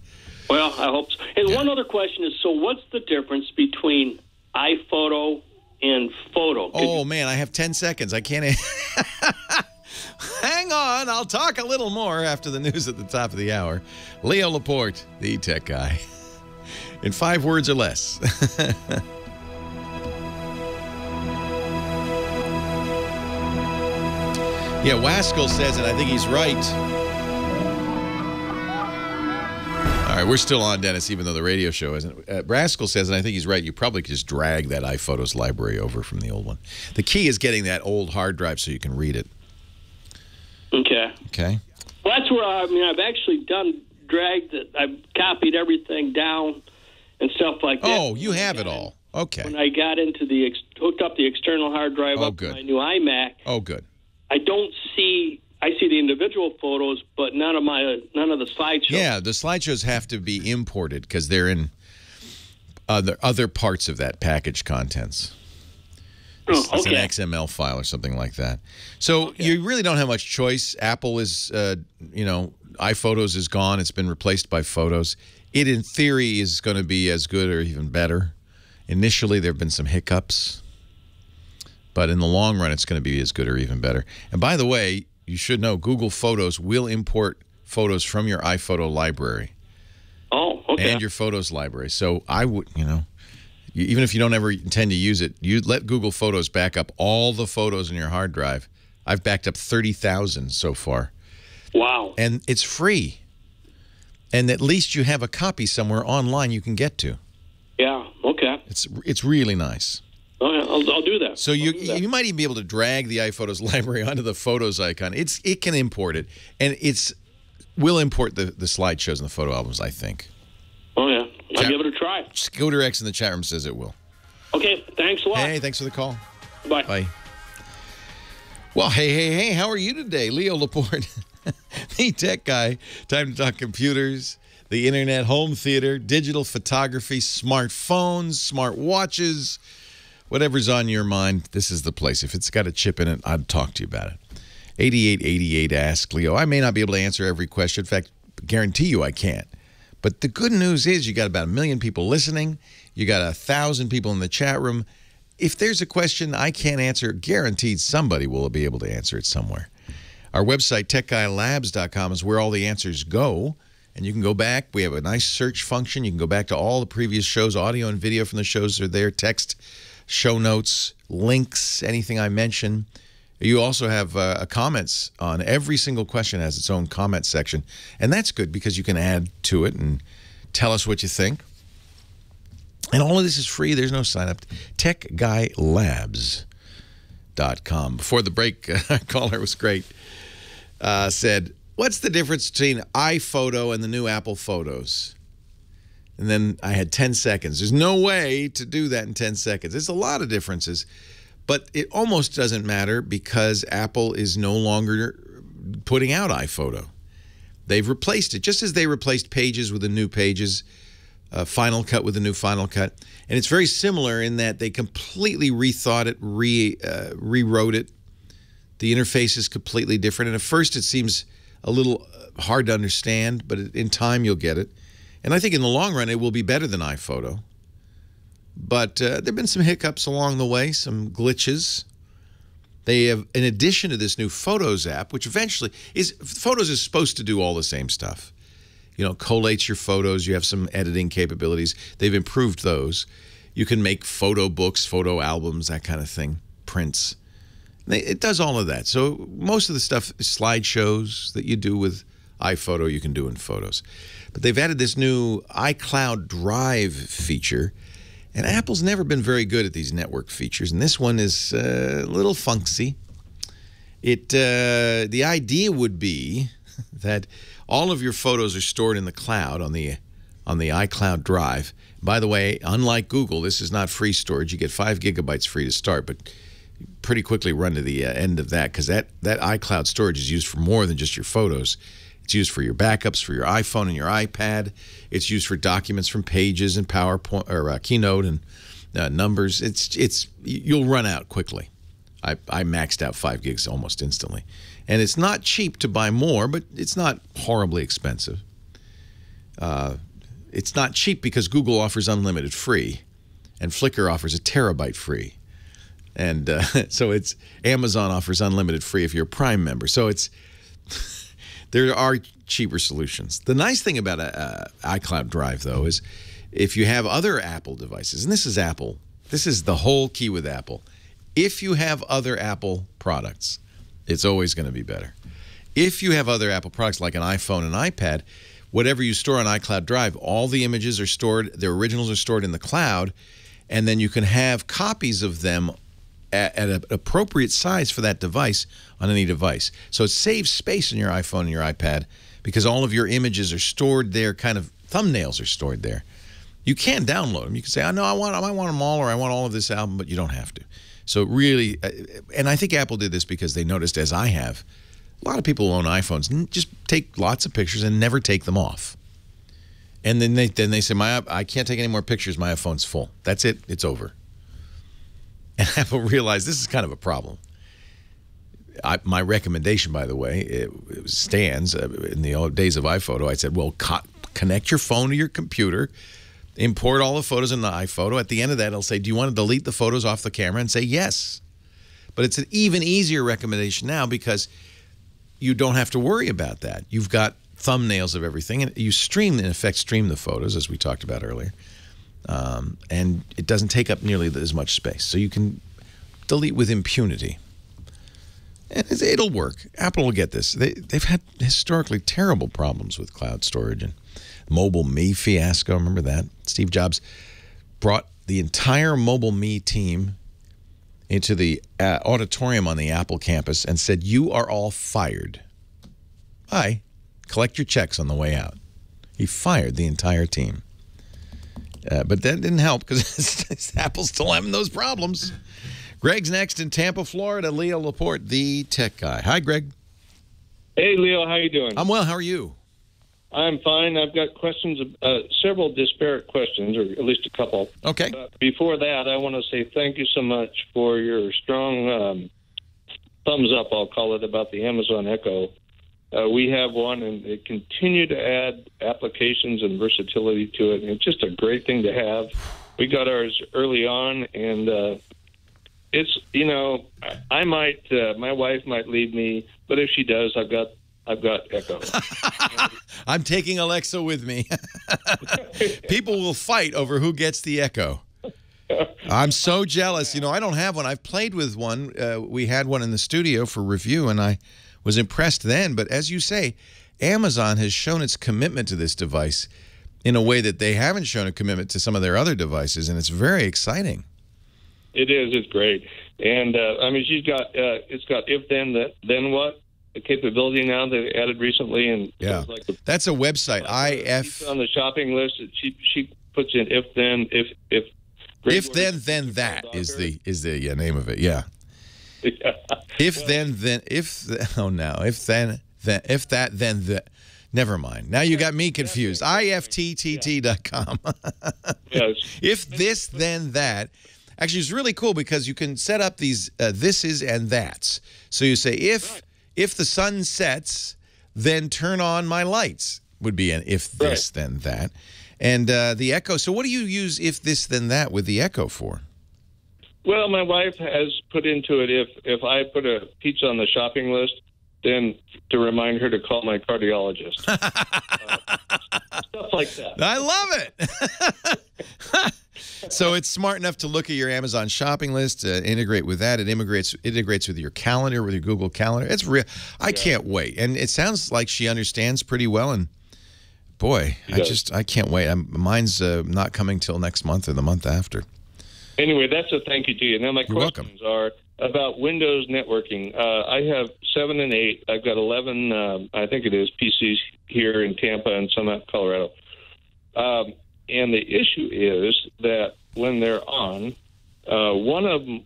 Well, I hope so. And one other question is, so what's the difference between iPhoto and Photo? Oh, man, I have 10 seconds. I can't... Hang on, I'll talk a little more after the news at the top of the hour. Leo Laporte, the tech guy. In 5 words or less. Yeah, Waskell says it. I think he's right. All right, we're still on, Dennis, even though the radio show isn't. Raskell says, and I think he's right, you probably could just drag that iPhotos library over from the old one. The key is getting that old hard drive so you can read it. Okay. Okay. Well, that's where I've actually dragged it. I've copied everything down and stuff like that. Oh, you have it all. Okay. When I got into hooked up the external hard drive up to my new iMac. Oh, good. I see the individual photos, but none of the slideshows. Yeah, the slideshows have to be imported because they're in other parts of that package contents. It's an XML file or something like that. So you really don't have much choice. Apple is, iPhotos is gone. It's been replaced by Photos. It, in theory, is going to be as good or even better. Initially, there have been some hiccups. But in the long run, it's going to be as good or even better. And by the way, you should know Google Photos will import photos from your iPhoto library. Oh, okay. And your Photos library. So I would, even if you don't ever intend to use it, you let Google Photos back up all the photos in your hard drive. I've backed up 30,000 so far. Wow. And it's free. And at least you have a copy somewhere online you can get to. Yeah, okay. It's really nice. Oh, yeah, I'll do that. So you might even be able to drag the iPhotos library onto the Photos icon. It can import it, and will import the slideshows and the photo albums, I think. Oh, yeah. I'll give it a try. Scooter X in the chat room says it will. Okay, thanks a lot. Hey, thanks for the call. Bye. Bye. Well, hey, how are you today? Leo Laporte, the tech guy. Time to talk computers, the internet, home theater, digital photography, smartphones, smart watches. Whatever's on your mind, this is the place. If it's got a chip in it, I'd talk to you about it. 8888 Ask Leo. I may not be able to answer every question. In fact, guarantee you I can't. But the good news is you got about 1 million people listening. You got 1,000 people in the chat room. If there's a question I can't answer, guaranteed somebody will be able to answer it somewhere. Our website, techguylabs.com, is where all the answers go. And you can go back. We have a nice search function. You can go back to all the previous shows. Audio and video from the shows are there. Text, show notes, links, anything I mention. You also have comments on every single question has its own comment section. And that's good because you can add to it and tell us what you think. And all of this is free. There's no sign up. techguylabs.com. Before the break, our caller was great. Said, what's the difference between iPhoto and the new Apple Photos? And then I had 10 seconds. There's no way to do that in 10 seconds. There's a lot of differences, but it almost doesn't matter because Apple is no longer putting out iPhoto. They've replaced it, just as they replaced Pages with the new Pages, Final Cut with the new Final Cut. And it's very similar in that they completely rethought it, rewrote it. The interface is completely different. And at first it seems a little hard to understand, but in time you'll get it. And I think in the long run it will be better than iPhoto. But there have been some hiccups along the way, some glitches. They have, in addition to this new Photos app, which eventually is, Photos is supposed to do all the same stuff. You know, collates your photos. You have some editing capabilities. They've improved those. You can make photo books, photo albums, that kind of thing, prints. It does all of that. So most of the stuff, slideshows that you do with iPhoto, you can do in Photos. But they've added this new iCloud Drive feature. And Apple's never been very good at these network features, and this one is a little funky. The idea would be that all of your photos are stored in the cloud on the iCloud Drive. By the way, unlike Google, this is not free storage. You get 5 gigabytes free to start, but you pretty quickly run to the end of that because that iCloud storage is used for more than just your photos. It's used for your backups, for your iPhone and your iPad. It's used for documents from Pages and PowerPoint or Keynote and Numbers. You'll run out quickly. I maxed out 5 gigs almost instantly. And it's not cheap to buy more, but it's not horribly expensive. It's not cheap because Google offers unlimited free, and Flickr offers a terabyte free. And so Amazon offers unlimited free if you're a Prime member. So there are cheaper solutions. The nice thing about iCloud Drive, though, is if you have other Apple devices, and this is Apple, this is the whole key with Apple. If you have other Apple products, it's always going to be better. If you have other Apple products like an iPhone and iPad, whatever you store on iCloud Drive, all the images are stored, their originals are stored in the cloud, and then you can have copies of them at an appropriate size for that device on any device. So it saves space in your iPhone and your iPad because all of your images are stored there, kind of thumbnails are stored there. You can download them. You can say, oh, no, I want them all, or I want all of this album, but you don't have to. So really, and I think Apple did this because they noticed, as I have, a lot of people who own iPhones just take lots of pictures and never take them off. And then they say, I can't take any more pictures. My iPhone's full. That's it. It's over. And Apple realized this is kind of a problem. My recommendation, by the way, it stands. In the old days of iPhoto, I said, well, connect your phone to your computer, import all the photos in the iPhoto. At the end of that, it'll say, do you want to delete the photos off the camera? And say yes. But it's an even easier recommendation now because you don't have to worry about that. You've got thumbnails of everything, and you in effect, stream the photos, as we talked about earlier. And it doesn't take up nearly as much space. So you can delete with impunity. And it'll work. Apple will get this. They've had historically terrible problems with cloud storage and Mobile Me fiasco. Remember that? Steve Jobs brought the entire Mobile Me team into the auditorium on the Apple campus and said, you are all fired. Bye. Collect your checks on the way out. He fired the entire team. But that didn't help because Apple's still having those problems. Greg's next in Tampa, Florida. Leo Laporte, the tech guy. Hi, Greg. Hey, Leo. How you doing? I'm well. How are you? I'm fine. I've got questions, several disparate questions, or at least a couple. Okay. Before that, I want to say thank you so much for your strong thumbs up, I'll call it, about the Amazon Echo. We have one, and they continue to add applications and versatility to it. And it's just a great thing to have. We got ours early on, and it's, you know, I might, my wife might leave me, but if she does, I've got Echo. I'm taking Alexa with me. People will fight over who gets the Echo. I'm so jealous. You know, I don't have one. I've played with one. We had one in the studio for review, and I was impressed then. But as you say, Amazon has shown its commitment to this device in a way that they haven't shown a commitment to some of their other devices, and it's very exciting. It is. It's great. And, I mean, she's got, it's got if, then what? The capability now that they added recently. And yeah, like that's a website. On the shopping list, she puts in if, then, if then that is the name of it. Yeah. If then, if, oh no, if then, if that, then that. Never mind. Now you got me confused. IFTTT.com. Yes. If this, then that. Actually, it's really cool because you can set up these thises and that's. So you say, if the sun sets, then turn on my lights would be an if this, then that. And the Echo. So what do you use if this, then that with the Echo for? Well, my wife has put into it if I put a pizza on the shopping list, then to remind her to call my cardiologist. Stuff like that. I love it. So it's smart enough to look at your Amazon shopping list, integrate with that. It integrates with your calendar, with your Google Calendar. It's real. I can't wait. And it sounds like she understands pretty well. And boy, I can't wait. Mine's not coming till next month or the month after. Anyway, that's a thank you to you. Now my questions are about Windows networking. I have 7 and 8. I've got 11, I think it is, PCs here in Tampa and some out in Colorado. And the issue is that when they're on, one of them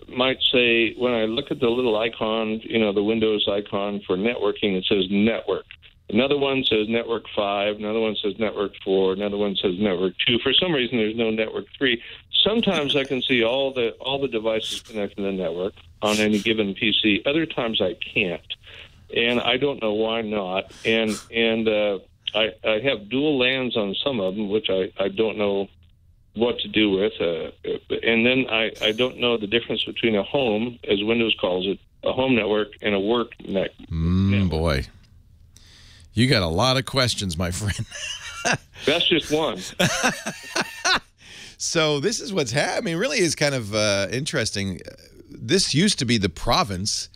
might say, when I look at the little icon, the Windows icon for networking, it says network. Another one says network 5. Another one says network 4. Another one says network 2. For some reason, there's no network 3. Sometimes I can see all the devices connected to the network on any given PC. Other times I can't, and I don't know why not. And I have dual LANs on some of them, which I don't know what to do with. And then I don't know the difference between a home, as Windows calls it, a home network, and a work network. Boy. You got a lot of questions, my friend. That's just one. So this is what's happening. Really is kind of interesting. This used to be the province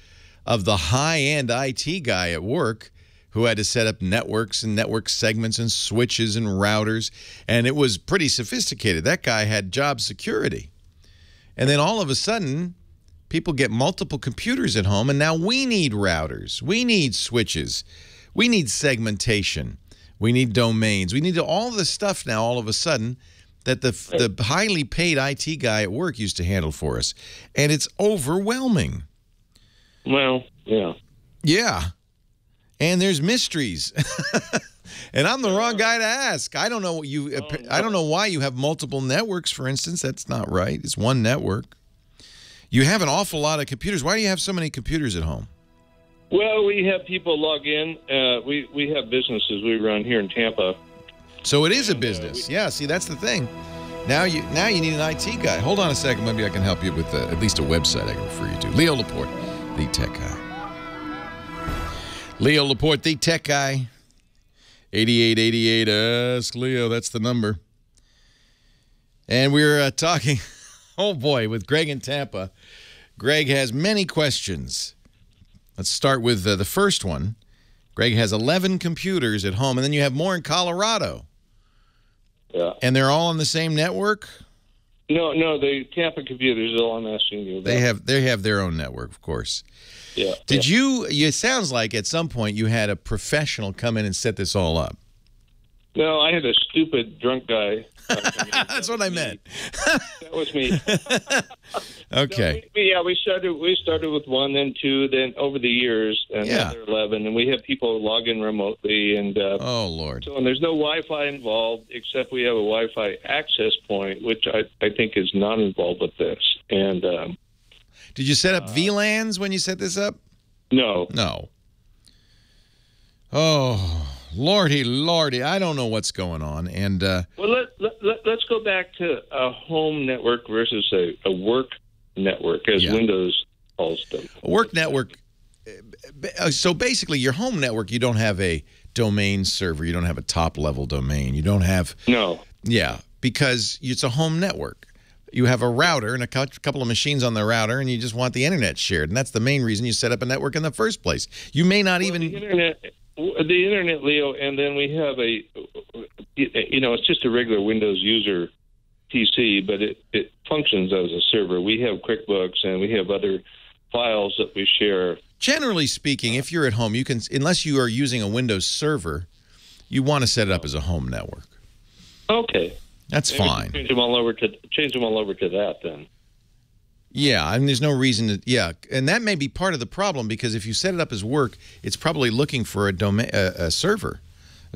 of the high-end IT guy at work who had to set up networks and network segments and switches and routers, and it was pretty sophisticated. That guy had job security. And then all of a sudden, people get multiple computers at home, and now we need routers. We need switches. We need segmentation. We need domains. We need all this stuff now all of a sudden that the highly paid IT guy at work used to handle for us. And it's overwhelming. Well, yeah. Yeah. And there's mysteries. And I'm the wrong guy to ask. I don't know what I don't know why you have multiple networks, for instance. That's not right. It's one network. You have an awful lot of computers. Why do you have so many computers at home? Well, we have people log in. We have businesses we run here in Tampa. So it is a business. Yeah, see, that's the thing. Now you need an IT guy. Hold on a second. Maybe I can help you with at least a website I can refer you to. Leo Laporte, the tech guy. Leo Laporte, the tech guy. 8888 Ask Leo. That's the number. And we're talking, oh boy, with Greg in Tampa. Greg has many questions. Let's start with the first one. Greg has 11 computers at home, and then you have more in Colorado. Yeah. And they're all on the same network? No, the Tampa computers is all I'm asking you about. They have their own network, of course. Yeah. Did you, it sounds like at some point you had a professional come in and set this all up. No, I had a stupid drunk guy. That's what I meant. That was me. Okay. No, we started with 1, then 2, then over the years, and now there are 11, and we have people log in remotely. And oh, Lord. So, and there's no Wi-Fi involved, except we have a Wi-Fi access point, which I think is not involved with this. And did you set up VLANs when you set this up? No. No. Oh, Lordy, I don't know what's going on. And well, let's go back to a home network versus a work network, as Windows calls them. A work network. So basically, your home network, you don't have a domain server. You don't have a top-level domain. You don't have... No. Yeah, because it's a home network. You have a router and a couple of machines on the router, and you just want the internet shared. And that's the main reason you set up a network in the first place. You may not even... The internet, Leo, and then we have it's just a regular Windows user PC, but it functions as a server. We have QuickBooks, and we have other files that we share. Generally speaking, if you're at home, you can, unless you are using a Windows server, you want to set it up as a home network. Okay. That's fine. Change them all over to that then. Yeah, and there's no reason to. Yeah, and that may be part of the problem, because if you set it up as work, it's probably looking for a server.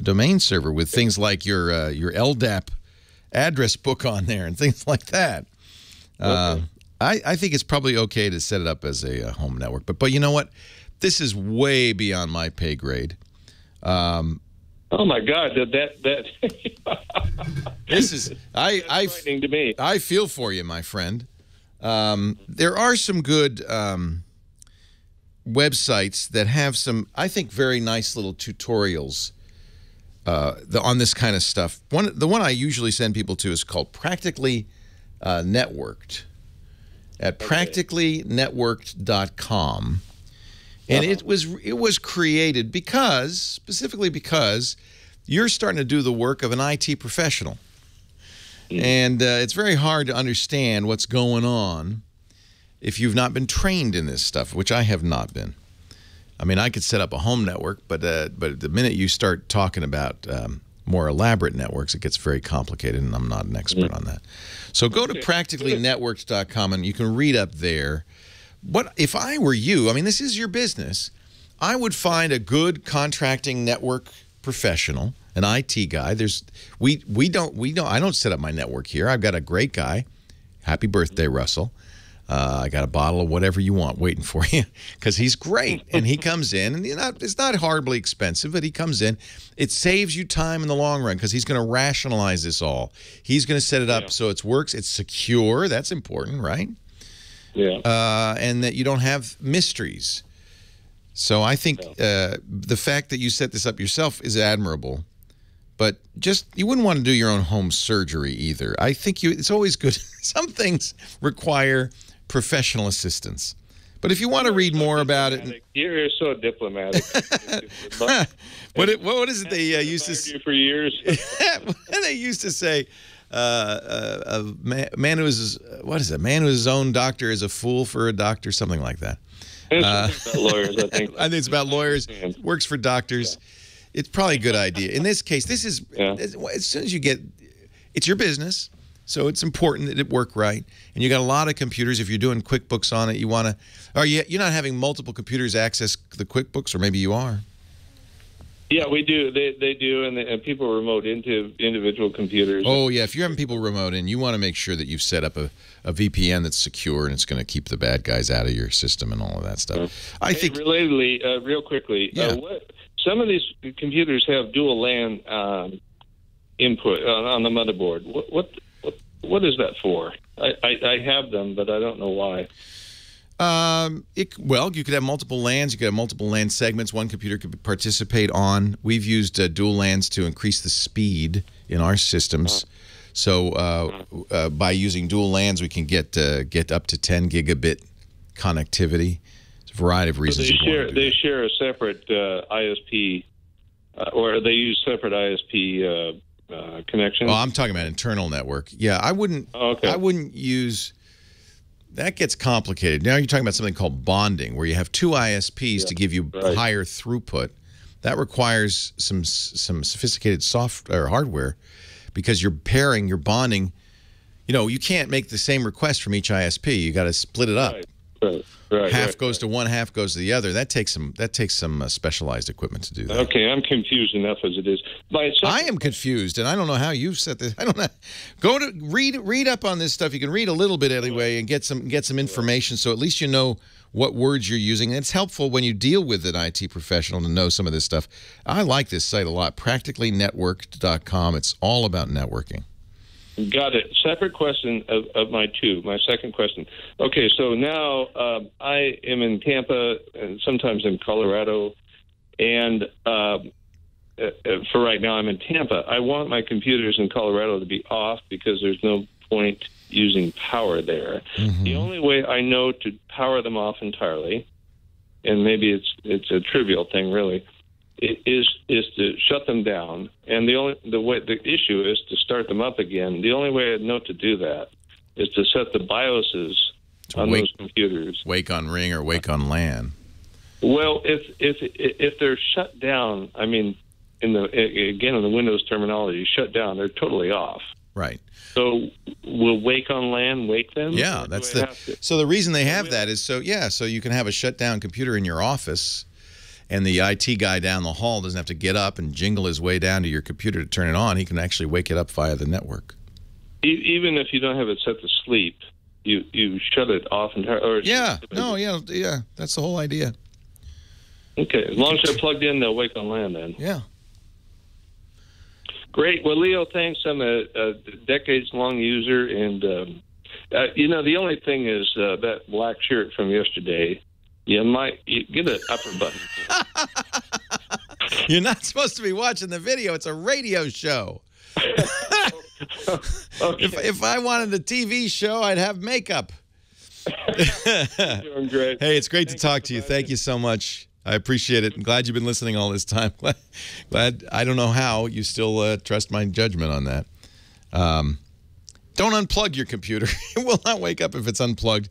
domain server with things like your LDAP address book on there and things like that. Okay. I think it's probably okay to set it up as a home network. But you know what? This is way beyond my pay grade. Oh my God! That this is frightening to me. I feel for you, my friend. There are some good websites that have some, I think, very nice little tutorials on this kind of stuff. The one I usually send people to is called Practically Networked at practicallynetworked.com. And it was created specifically because you're starting to do the work of an IT professional. And it's very hard to understand what's going on if you've not been trained in this stuff, which I have not been. I mean, I could set up a home network, but the minute you start talking about more elaborate networks, it gets very complicated, and I'm not an expert on that. So go to practicallynetworked.com, and you can read up there. If I were you, I mean, this is your business, I would find a good contracting network professional, an IT guy. I don't set up my network here. I've got a great guy. Happy birthday, Russell. I got a bottle of whatever you want waiting for you because he's great. And he comes in, and it's not horribly expensive, but he comes in. It saves you time in the long run because he's going to rationalize this all. He's going to set it up so it works. It's secure. That's important, right? Yeah. And that you don't have mysteries. So I think the fact that you set this up yourself is admirable. But you wouldn't want to do your own home surgery either. I think it's always good. Some things require professional assistance. But if you want to read more about it... You're so diplomatic. What is it they used to say? For years. They used to say, a man who is, what is it? Man who is his own doctor is a fool for a doctor, something like that. It's about lawyers, I think. I think it's about lawyers. Works for doctors. Yeah. It's probably a good idea. In this case, this is, as soon as you get, it's your business, so it's important that it work right. And you got a lot of computers. If you're doing QuickBooks on it, you want to, you're not having multiple computers access the QuickBooks, or maybe you are. Yeah, we do. They do, and people remote into individual computers. Oh, yeah. If you're having people remote in, you want to make sure that you've set up a VPN that's secure and it's going to keep the bad guys out of your system and all of that stuff. I think. Relatedly, real quickly, some of these computers have dual LAN input on the motherboard. What is that for? I have them, but I don't know why. Well, you could have multiple LANs. You could have multiple LAN segments. One computer could participate on. We've used dual LANs to increase the speed in our systems. So by using dual LANs, we can get up to 10 gigabit connectivity. It's a variety of reasons. So they share a separate ISP, or they use separate ISP connections. Oh, I'm talking about internal network. Yeah, I wouldn't. I wouldn't use. That gets complicated. Now you're talking about something called bonding, where you have two ISPs to give you higher throughput. That requires some sophisticated software or hardware, because you're pairing, you're bonding. You know, you can't make the same request from each ISP. You got to split it up. Half goes to one, half goes to the other. That takes some specialized equipment to do that. Okay, I'm confused enough as it is. I am confused, and I don't know how you've set this. I don't know. Go to read up on this stuff. You can read a little bit anyway and get some information, so at least you know what words you're using. And it's helpful when you deal with an IT professional to know some of this stuff. I like this site a lot. Practicallynetworked.com. It's all about networking. Got it. Separate question of my second question. Okay, so now I am in Tampa and sometimes in Colorado, and for right now I'm in Tampa. I want my computers in Colorado to be off because there's no point using power there. The only way I know to power them off entirely, and maybe it's a trivial thing really, is to shut them down, and the issue is to start them up again. The only way I know to do that is to set the BIOSes on those computers. Wake on ring or wake on LAN. Well, if they're shut down, I mean, in the Windows terminology, shut down, they're totally off. Right. So will wake on LAN wake them? Yeah, so the reason they have that is so you can have a shut down computer in your office. and the IT guy down the hall doesn't have to get up and jingle his way down to your computer to turn it on. He can actually wake it up via the network. Even if you don't have it set to sleep, you shut it off entirely. Yeah, that's the whole idea. Okay, as long as they're plugged in, they'll wake on land then. Yeah. Great. Well, Leo, thanks. I'm a decades-long user, and the only thing is that black shirt from yesterday. You get an upper button. You're not supposed to be watching the video. It's a radio show. Okay. If I wanted a TV show, I'd have makeup. Doing great. Hey, it's great to talk to you. Thank you so much. I appreciate it. I'm glad you've been listening all this time. Glad I don't know how you still trust my judgment on that. Don't unplug your computer. It will not wake up if it's unplugged.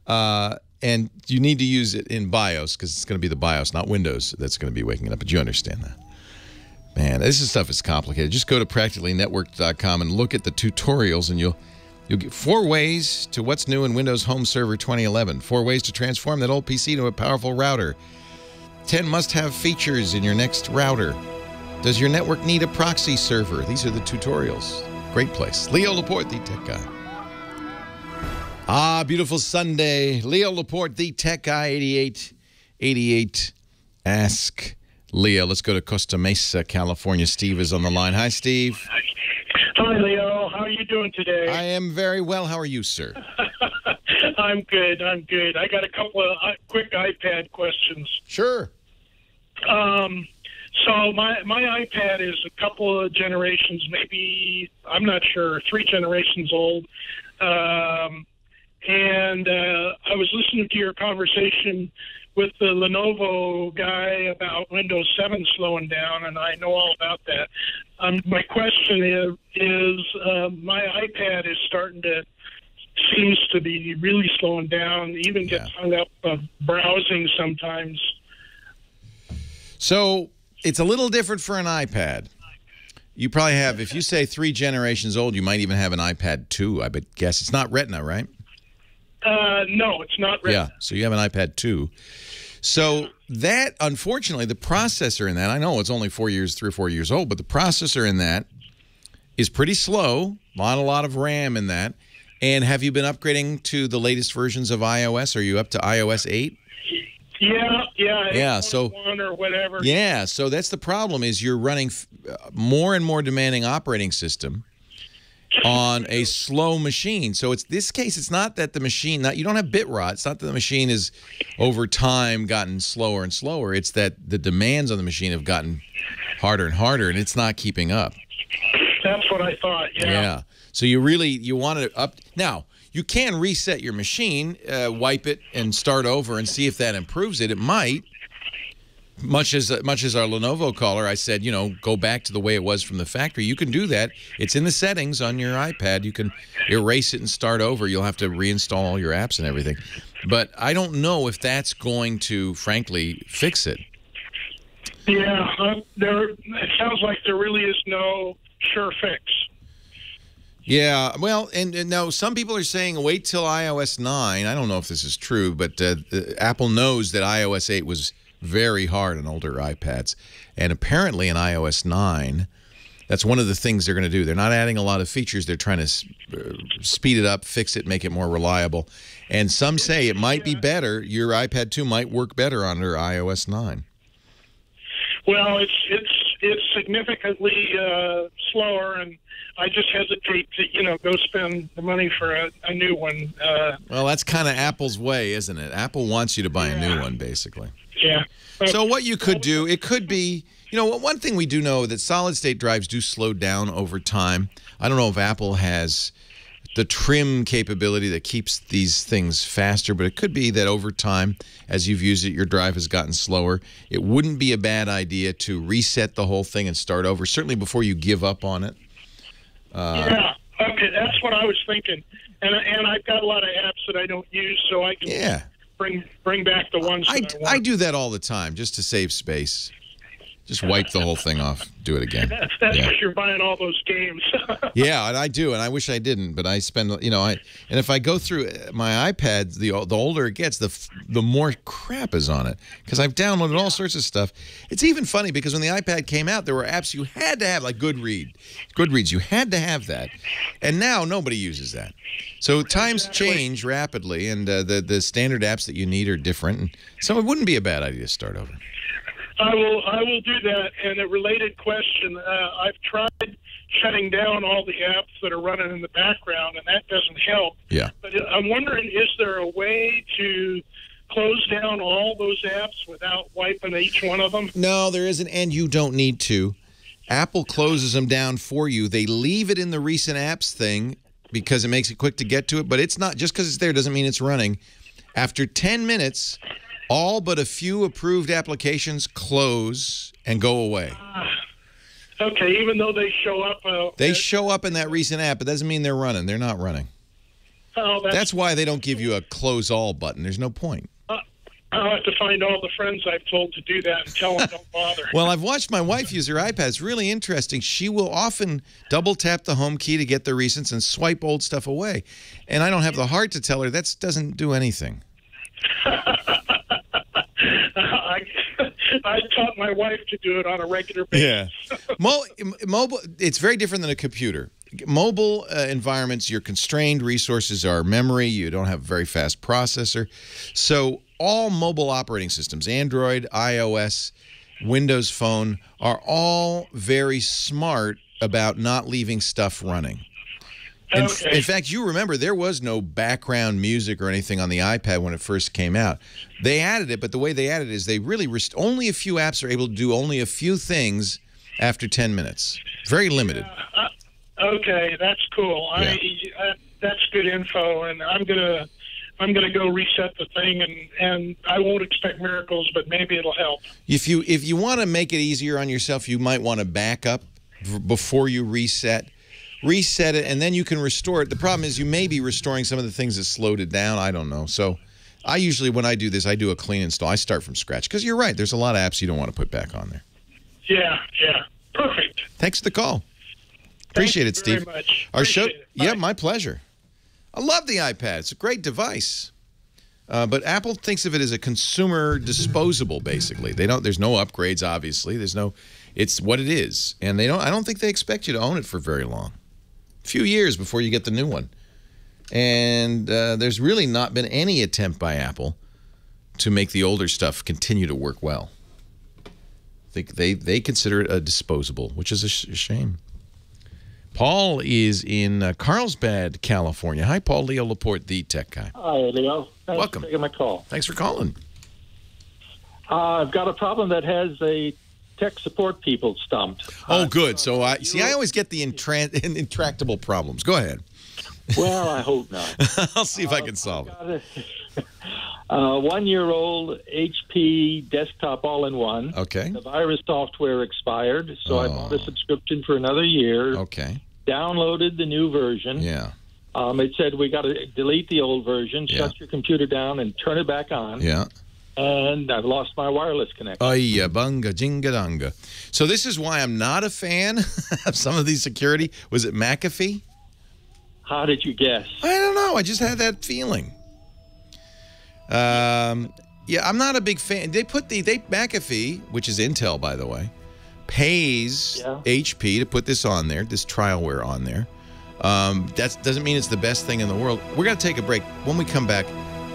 And you need to use it in BIOS because it's going to be the BIOS, not Windows, that's going to be waking it up. But you understand that. Man, this stuff is complicated. Just go to practicallynetworked.com and look at the tutorials, and you'll get 4 ways to what's new in Windows Home Server 2011. 4 ways to transform that old PC to a powerful router. 10 must-have features in your next router. Does your network need a proxy server? These are the tutorials. Great place. Leo Laporte, the tech guy. Ah, beautiful Sunday. Leo Laporte, the tech guy, 8888. Ask Leo. Let's go to Costa Mesa, California. Steve is on the line. Hi, Steve. Hi, Leo. How are you doing today? I am very well. How are you, sir? I'm good. I got a couple of quick iPad questions. Sure. So my iPad is a couple of generations, maybe, I'm not sure, 3 generations old. And I was listening to your conversation with the Lenovo guy about Windows 7 slowing down, and I know all about that. My question is my iPad is seems to be really slowing down, even gets hung up browsing sometimes. So it's a little different for an iPad. You probably have, if you say 3 generations old, you might even have an iPad 2, I would guess. It's not Retina, right? No, it's not Retina. Yeah, so you have an iPad 2. So that, unfortunately, the processor in that, I know it's only 3 or 4 years old, but the processor in that is pretty slow, not a lot of RAM in that. And have you been upgrading to the latest versions of iOS? Are you up to iOS 8? Yeah. So or whatever. Yeah, so that's the problem is you're running more and more demanding operating system on a slow machine. So it's this case, it's not that the machine, you don't have bit rot. It's not that the machine is over time gotten slower and slower. It's that the demands on the machine have gotten harder and harder, and it's not keeping up. That's what I thought. Yeah. So you want it up now. You can reset your machine, wipe it, and start over and see if that improves it. It might. Much as our Lenovo caller, I said, go back to the way it was from the factory. You can do that. It's in the settings on your iPad. You can erase it and start over. You'll have to reinstall all your apps and everything. But I don't know if that's going to, frankly, fix it. Yeah, it sounds like there really is no sure fix. Yeah, well, and now some people are saying wait till iOS 9. I don't know if this is true, but Apple knows that iOS 8 was very hard on older iPads. And apparently in iOS 9, that's one of the things they're going to do. They're not adding a lot of features. They're trying to speed it up, fix it, make it more reliable. And some say it might be better. Your iPad 2 might work better under iOS 9. Well, it's significantly slower, and I just hesitate to, go spend the money for a new one. Well, that's kind of Apple's way, isn't it? Apple wants you to buy a new one, basically. Yeah. So what you could do, it could be, one thing we do know that solid-state drives do slow down over time. I don't know if Apple has the trim capability that keeps these things faster, but it could be that over time, as you've used it, your drive has gotten slower. It wouldn't be a bad idea to reset the whole thing and start over, certainly before you give up on it. Yeah, okay, that's what I was thinking. And I've got a lot of apps that I don't use, so I can bring back the ones that I want. I do that all the time just to save space. Just wipe the whole thing off. Do it again. That's Yeah. because you're buying all those games. Yeah, and I do, and I wish I didn't, but I spend, and if I go through my iPad, the older it gets, the more crap is on it, because I've downloaded all sorts of stuff. It's even funny because when the iPad came out, there were apps you had to have, like Goodreads, you had to have that, and now nobody uses that. So times change rapidly, and the standard apps that you need are different, and so it wouldn't be a bad idea to start over. I will do that. And a related question: I've tried shutting down all the apps that are running in the background, and that doesn't help. Yeah. But I'm wondering, is there a way to close down all those apps without wiping each one of them? No, there isn't, and you don't need to. Apple closes them down for you. They leave it in the recent apps thing because it makes it quick to get to it, but it's not, just because it's there doesn't mean it's running. After 10 minutes, all but a few approved applications close and go away. Okay, even though they show up. They show up in that recent app, but that doesn't mean they're running. They're not running. Oh, That's why they don't give you a close all button. There's no point. I'll have to find all the friends I've told to do that and tell them don't bother. Well, I've watched my wife use her iPad. It's really interesting. She will often double tap the home key to get the recents and swipe old stuff away. And I don't have the heart to tell her that doesn't do anything. I taught my wife to do it on a regular basis. Yeah. Mobile, it's very different than a computer. Mobile environments, your constrained resources are memory. You don't have a very fast processor. So all mobile operating systems, Android, iOS, Windows Phone, are all very smart about not leaving stuff running. In fact, you remember there was no background music or anything on the iPad when it first came out. They added it, but the way they added it is they really only a few apps are able to do only a few things after 10 minutes. Very limited. Okay, that's cool. Yeah. That's good info, and I'm gonna go reset the thing, and I won't expect miracles, but maybe it'll help. If you want to make it easier on yourself, you might want to back up before you reset it, and then you can restore it. The problem is you may be restoring some of the things that slowed it down. I don't know. So I usually, when I do this, I do a clean install. I start from scratch, because you're right. There's a lot of apps you don't want to put back on there. Yeah. Perfect. Thanks for the call. Appreciate it, Steve. Very much. Our show, Appreciate it. Bye. yeah, my pleasure. I love the iPad. It's a great device. But Apple thinks of it as a consumer disposable, basically. There's no upgrades, obviously. It's what it is. And I don't think they expect you to own it for very long. A few years before you get the new one. And there's really not been any attempt by Apple to make the older stuff continue to work well. I think they consider it a disposable, which is a shame. Paul is in Carlsbad, California. Hi, Paul. Leo Laporte, the tech guy. Hi, Leo. Thanks Welcome. for taking my call. Thanks for calling. I've got a problem that has a tech support people stumped. Oh, good. So I always get the intractable problems. Go ahead. Well, I hope not. I'll see if I can solve it. 1-year-old HP desktop all-in-one. Okay. The virus software expired, so I bought a subscription for another year. Okay. Downloaded the new version. Yeah. It said we got to delete the old version, shut your computer down, and turn it back on. Yeah. And I've lost my wireless connection. Ay-ya, bunga, jinga, dunga. So this is why I'm not a fan of some of these security. Was it McAfee? How did you guess? I don't know. I just had that feeling. Yeah, I'm not a big fan. McAfee, which is Intel, by the way, pays HP to put this on there, this trialware on there. That doesn't mean it's the best thing in the world. We're going to take a break. When we come back,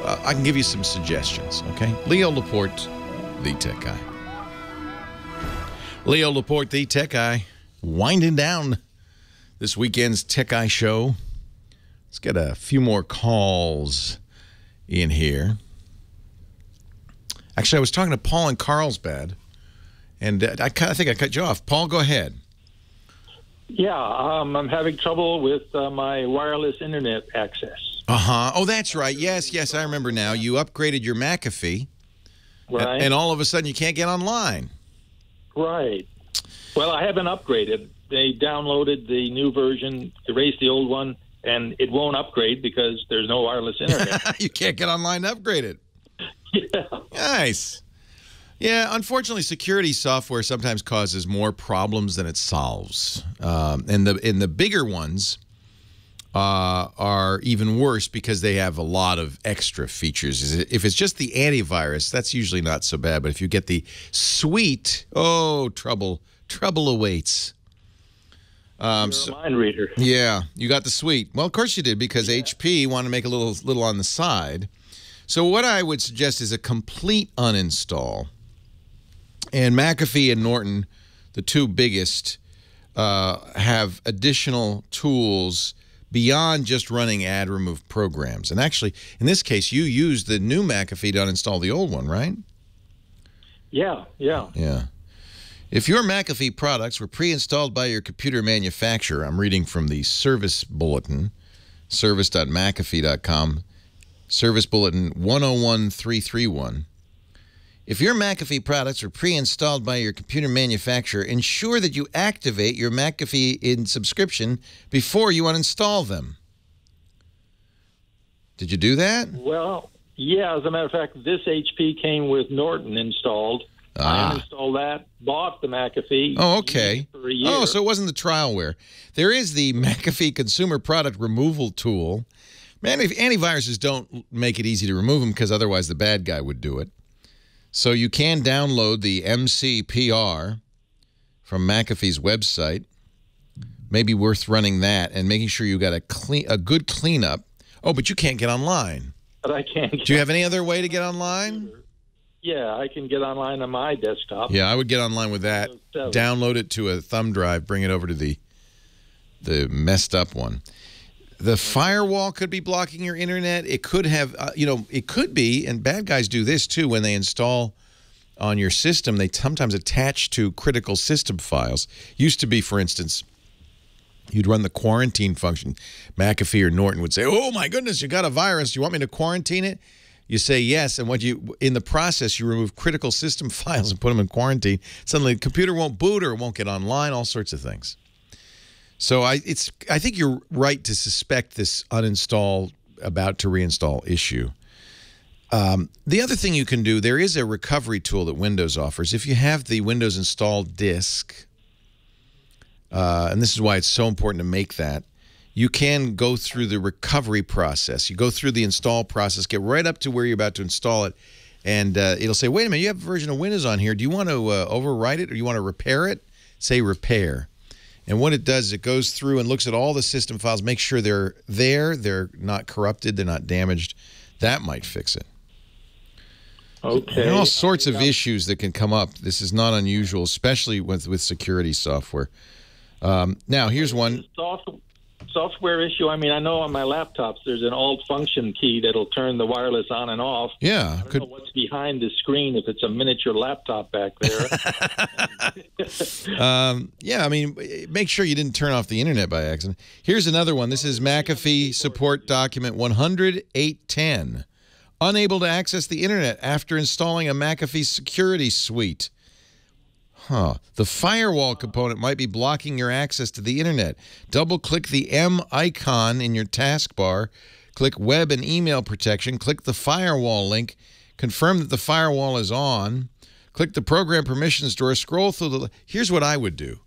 I can give you some suggestions, okay? Leo Laporte, the tech guy. Leo Laporte, the tech guy, winding down this weekend's Tech Guy show. Let's get a few more calls in here. Actually, I was talking to Paul in Carlsbad, and I think I cut you off. Paul, go ahead. Yeah, I'm having trouble with my wireless internet access. Uh-huh. Oh, that's right. Yes, I remember now. You upgraded your McAfee, right? And all of a sudden you can't get online. Right. Well, I haven't upgraded. They downloaded the new version, erased the old one, and it won't upgrade because there's no wireless internet. You can't get online to upgrade it. Yeah. Nice. Yeah, unfortunately, security software sometimes causes more problems than it solves. And the bigger ones are even worse because they have a lot of extra features. If it's just the antivirus, that's usually not so bad. But if you get the suite, oh, trouble awaits. You're a mind reader. Yeah, you got the suite. Well, of course you did, because HP wanted to make a little on the side. So what I would suggest is a complete uninstall. And McAfee and Norton, the two biggest, have additional tools beyond just running ad remove programs. And actually, in this case, you used the new McAfee to uninstall the old one, right? Yeah. Yeah. If your McAfee products were pre-installed by your computer manufacturer, I'm reading from the service bulletin, service.mcafee.com, service bulletin 101331. If your McAfee products were pre-installed by your computer manufacturer, ensure that you activate your McAfee in subscription before you uninstall them. Did you do that? Well, yeah, as a matter of fact, this HP came with Norton installed. I uninstalled that, bought the McAfee. Oh, okay. For a year. Oh, so it wasn't the trialware. There is the McAfee consumer product removal tool. Man, if antiviruses don't make it easy to remove them, because otherwise the bad guy would do it. So you can download the MCPR from McAfee's website. Maybe worth running that and making sure you got a good cleanup. Oh, but you can't get online. But I can't. Do you have any other way to get online? Yeah, I can get online on my desktop. Yeah, I would get online with that. Download it to a thumb drive, bring it over to the messed up one. The firewall could be blocking your internet. It could have, it could be, and bad guys do this too, when they install on your system, they sometimes attach to critical system files. Used to be, for instance, you'd run the quarantine function. McAfee or Norton would say, oh my goodness, you got a virus. You want me to quarantine it? You say yes, and in the process, you remove critical system files and put them in quarantine. Suddenly, the computer won't boot or it won't get online, all sorts of things. So I think you're right to suspect this uninstall, about to reinstall issue. The other thing you can do, there is a recovery tool that Windows offers. If you have the Windows installed disk, and this is why it's so important to make that, you can go through the recovery process. You go through the install process, get right up to where you're about to install it, and it'll say, wait a minute, you have a version of Windows on here. Do you want to overwrite it or you want to repair it? Say repair. And what it does is it goes through and looks at all the system files, make sure they're there, they're not corrupted, they're not damaged. That might fix it. Okay. There are all sorts of issues that can come up. This is not unusual, especially with security software. Now, here's one. Software issue. I mean, I know on my laptops there's an alt function key that'll turn the wireless on and off. Yeah. I don't know what's behind the screen, if it's a miniature laptop back there. Yeah, I mean, make sure you didn't turn off the internet by accident. Here's another one. This is McAfee support document 100.810. Unable to access the internet after installing a McAfee security suite. The firewall component might be blocking your access to the internet. Double-click the M icon in your taskbar. Click Web and Email Protection. Click the firewall link. Confirm that the firewall is on. Click the Program Permissions door. Scroll through the... Here's what I would do.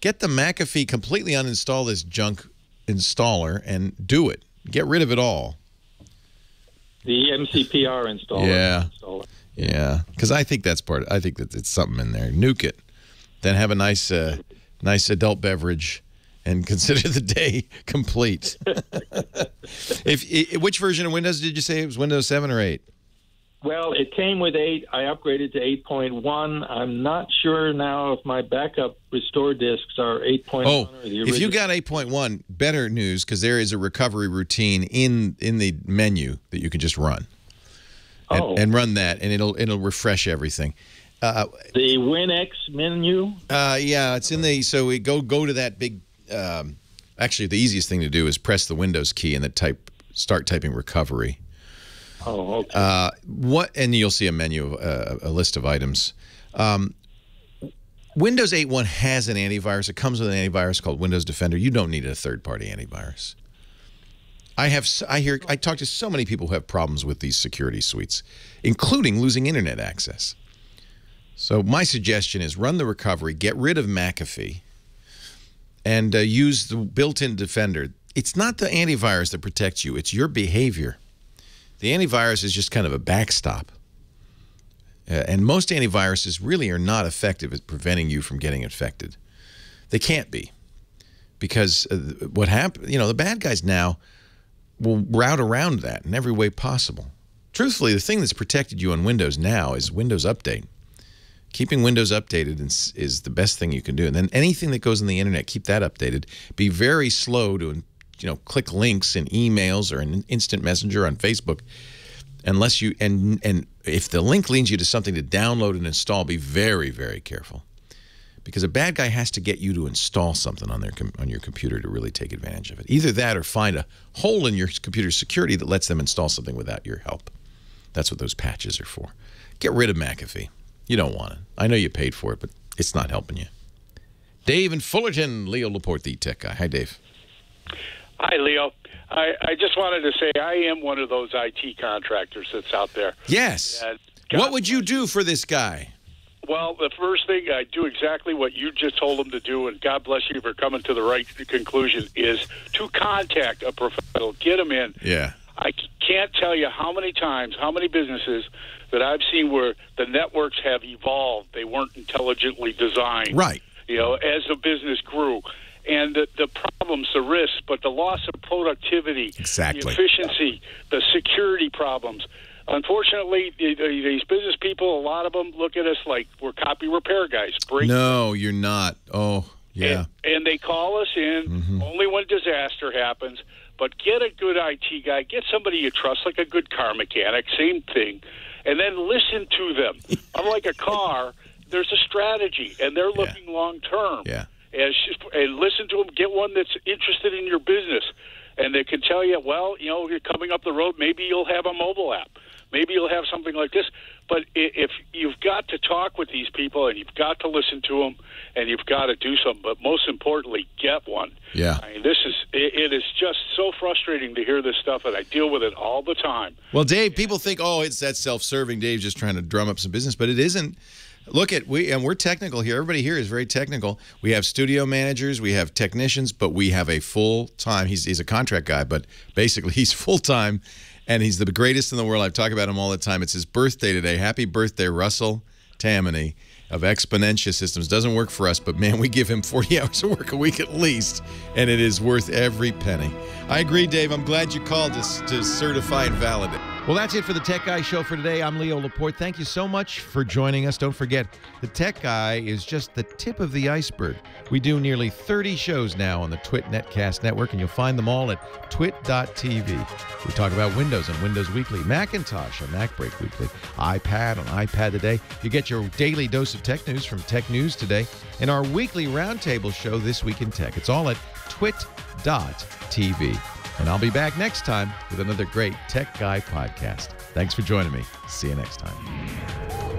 Get the McAfee, completely uninstall this junk installer, and do it. Get rid of it all. The MCPR installer. Yeah. Yeah, because I think that's part. I think that it's something in there. Nuke it, then have a nice adult beverage, and consider the day complete. Which version of Windows did you say it was? Windows 7 or 8? Well, it came with 8. I upgraded to 8.1. I'm not sure now if my backup restore disks are 8.1 or the original. If you got 8.1, better news, because there is a recovery routine in the menu that you can just run. And run that, and it'll refresh everything. The WinX menu? Yeah, it's in the... So we go to that big... actually, the easiest thing to do is press the Windows key and then start typing recovery. Oh, okay. And you'll see a menu, a list of items. Windows 8.1 has an antivirus. It comes with an antivirus called Windows Defender. You don't need a third-party antivirus. I talk to so many people who have problems with these security suites, including losing internet access. So my suggestion is run the recovery, get rid of McAfee, and use the built-in defender. It's not the antivirus that protects you. It's your behavior. The antivirus is just kind of a backstop. And most antiviruses really are not effective at preventing you from getting infected. They can't be. Because what happened, the bad guys now will route around that in every way possible. Truthfully, the thing that's protected you on Windows now is Windows Update. Keeping Windows updated is the best thing you can do. And then anything that goes on the internet, keep that updated. Be very slow to, click links in emails or in instant messenger on Facebook. Unless you, and if the link leads you to something to download and install, be very, very careful. Because a bad guy has to get you to install something on your computer to really take advantage of it. Either that or find a hole in your computer's security that lets them install something without your help. That's what those patches are for. Get rid of McAfee. You don't want it. I know you paid for it, but it's not helping you. Dave in Fullerton, Leo Laporte, the tech guy. Hi, Dave. Hi, Leo. I just wanted to say I am one of those IT contractors that's out there. Yes. What would you do for this guy? Well, the first thing, I do exactly what you just told him to do, and God bless you for coming to the right conclusion, is to contact a professional, get him in. Yeah. I can't tell you how many times, how many businesses that I've seen where the networks have evolved. They weren't intelligently designed. Right. As the business grew. And the problems, the risks, but the loss of productivity, exactly, the efficiency, the security problems. Unfortunately, these business people, a lot of them look at us like we're copy repair guys. No, you're not. Oh, yeah. And they call us in only when disaster happens. But get a good IT guy. Get somebody you trust, like a good car mechanic, same thing. And then listen to them. Unlike a car, there's a strategy, and they're looking long-term. Yeah. And listen to them. Get one that's interested in your business. And they can tell you, well, you're coming up the road, maybe you'll have a mobile app. Maybe you'll have something like this. But if you've got to talk with these people, and you've got to listen to them, and you've got to do something, but most importantly, get one. Yeah. I mean, it is just so frustrating to hear this stuff, and I deal with it all the time. Well, Dave, people think, it's that self-serving. Dave's just trying to drum up some business, but it isn't. Look we're technical here. Everybody here is very technical. We have studio managers, we have technicians, but we have a full-time. He's a contract guy, but basically he's full-time, and he's the greatest in the world. I talk about him all the time. It's his birthday today. Happy birthday, Russell Tammany of Exponentia Systems. Doesn't work for us, but man, we give him 40 hours of work a week at least, and it is worth every penny. I agree, Dave. I'm glad you called to certify and validate. Well, that's it for the Tech Guy Show for today. I'm Leo Laporte. Thank you so much for joining us. Don't forget, the Tech Guy is just the tip of the iceberg. We do nearly 30 shows now on the Twit Netcast Network, and you'll find them all at twit.tv. We talk about Windows on Windows Weekly, Macintosh on Mac Break Weekly, iPad on iPad Today. You get your daily dose of tech news from Tech News Today, and our weekly roundtable show, This Week in Tech. It's all at twit.tv. And I'll be back next time with another great Tech Guy podcast. Thanks for joining me. See you next time.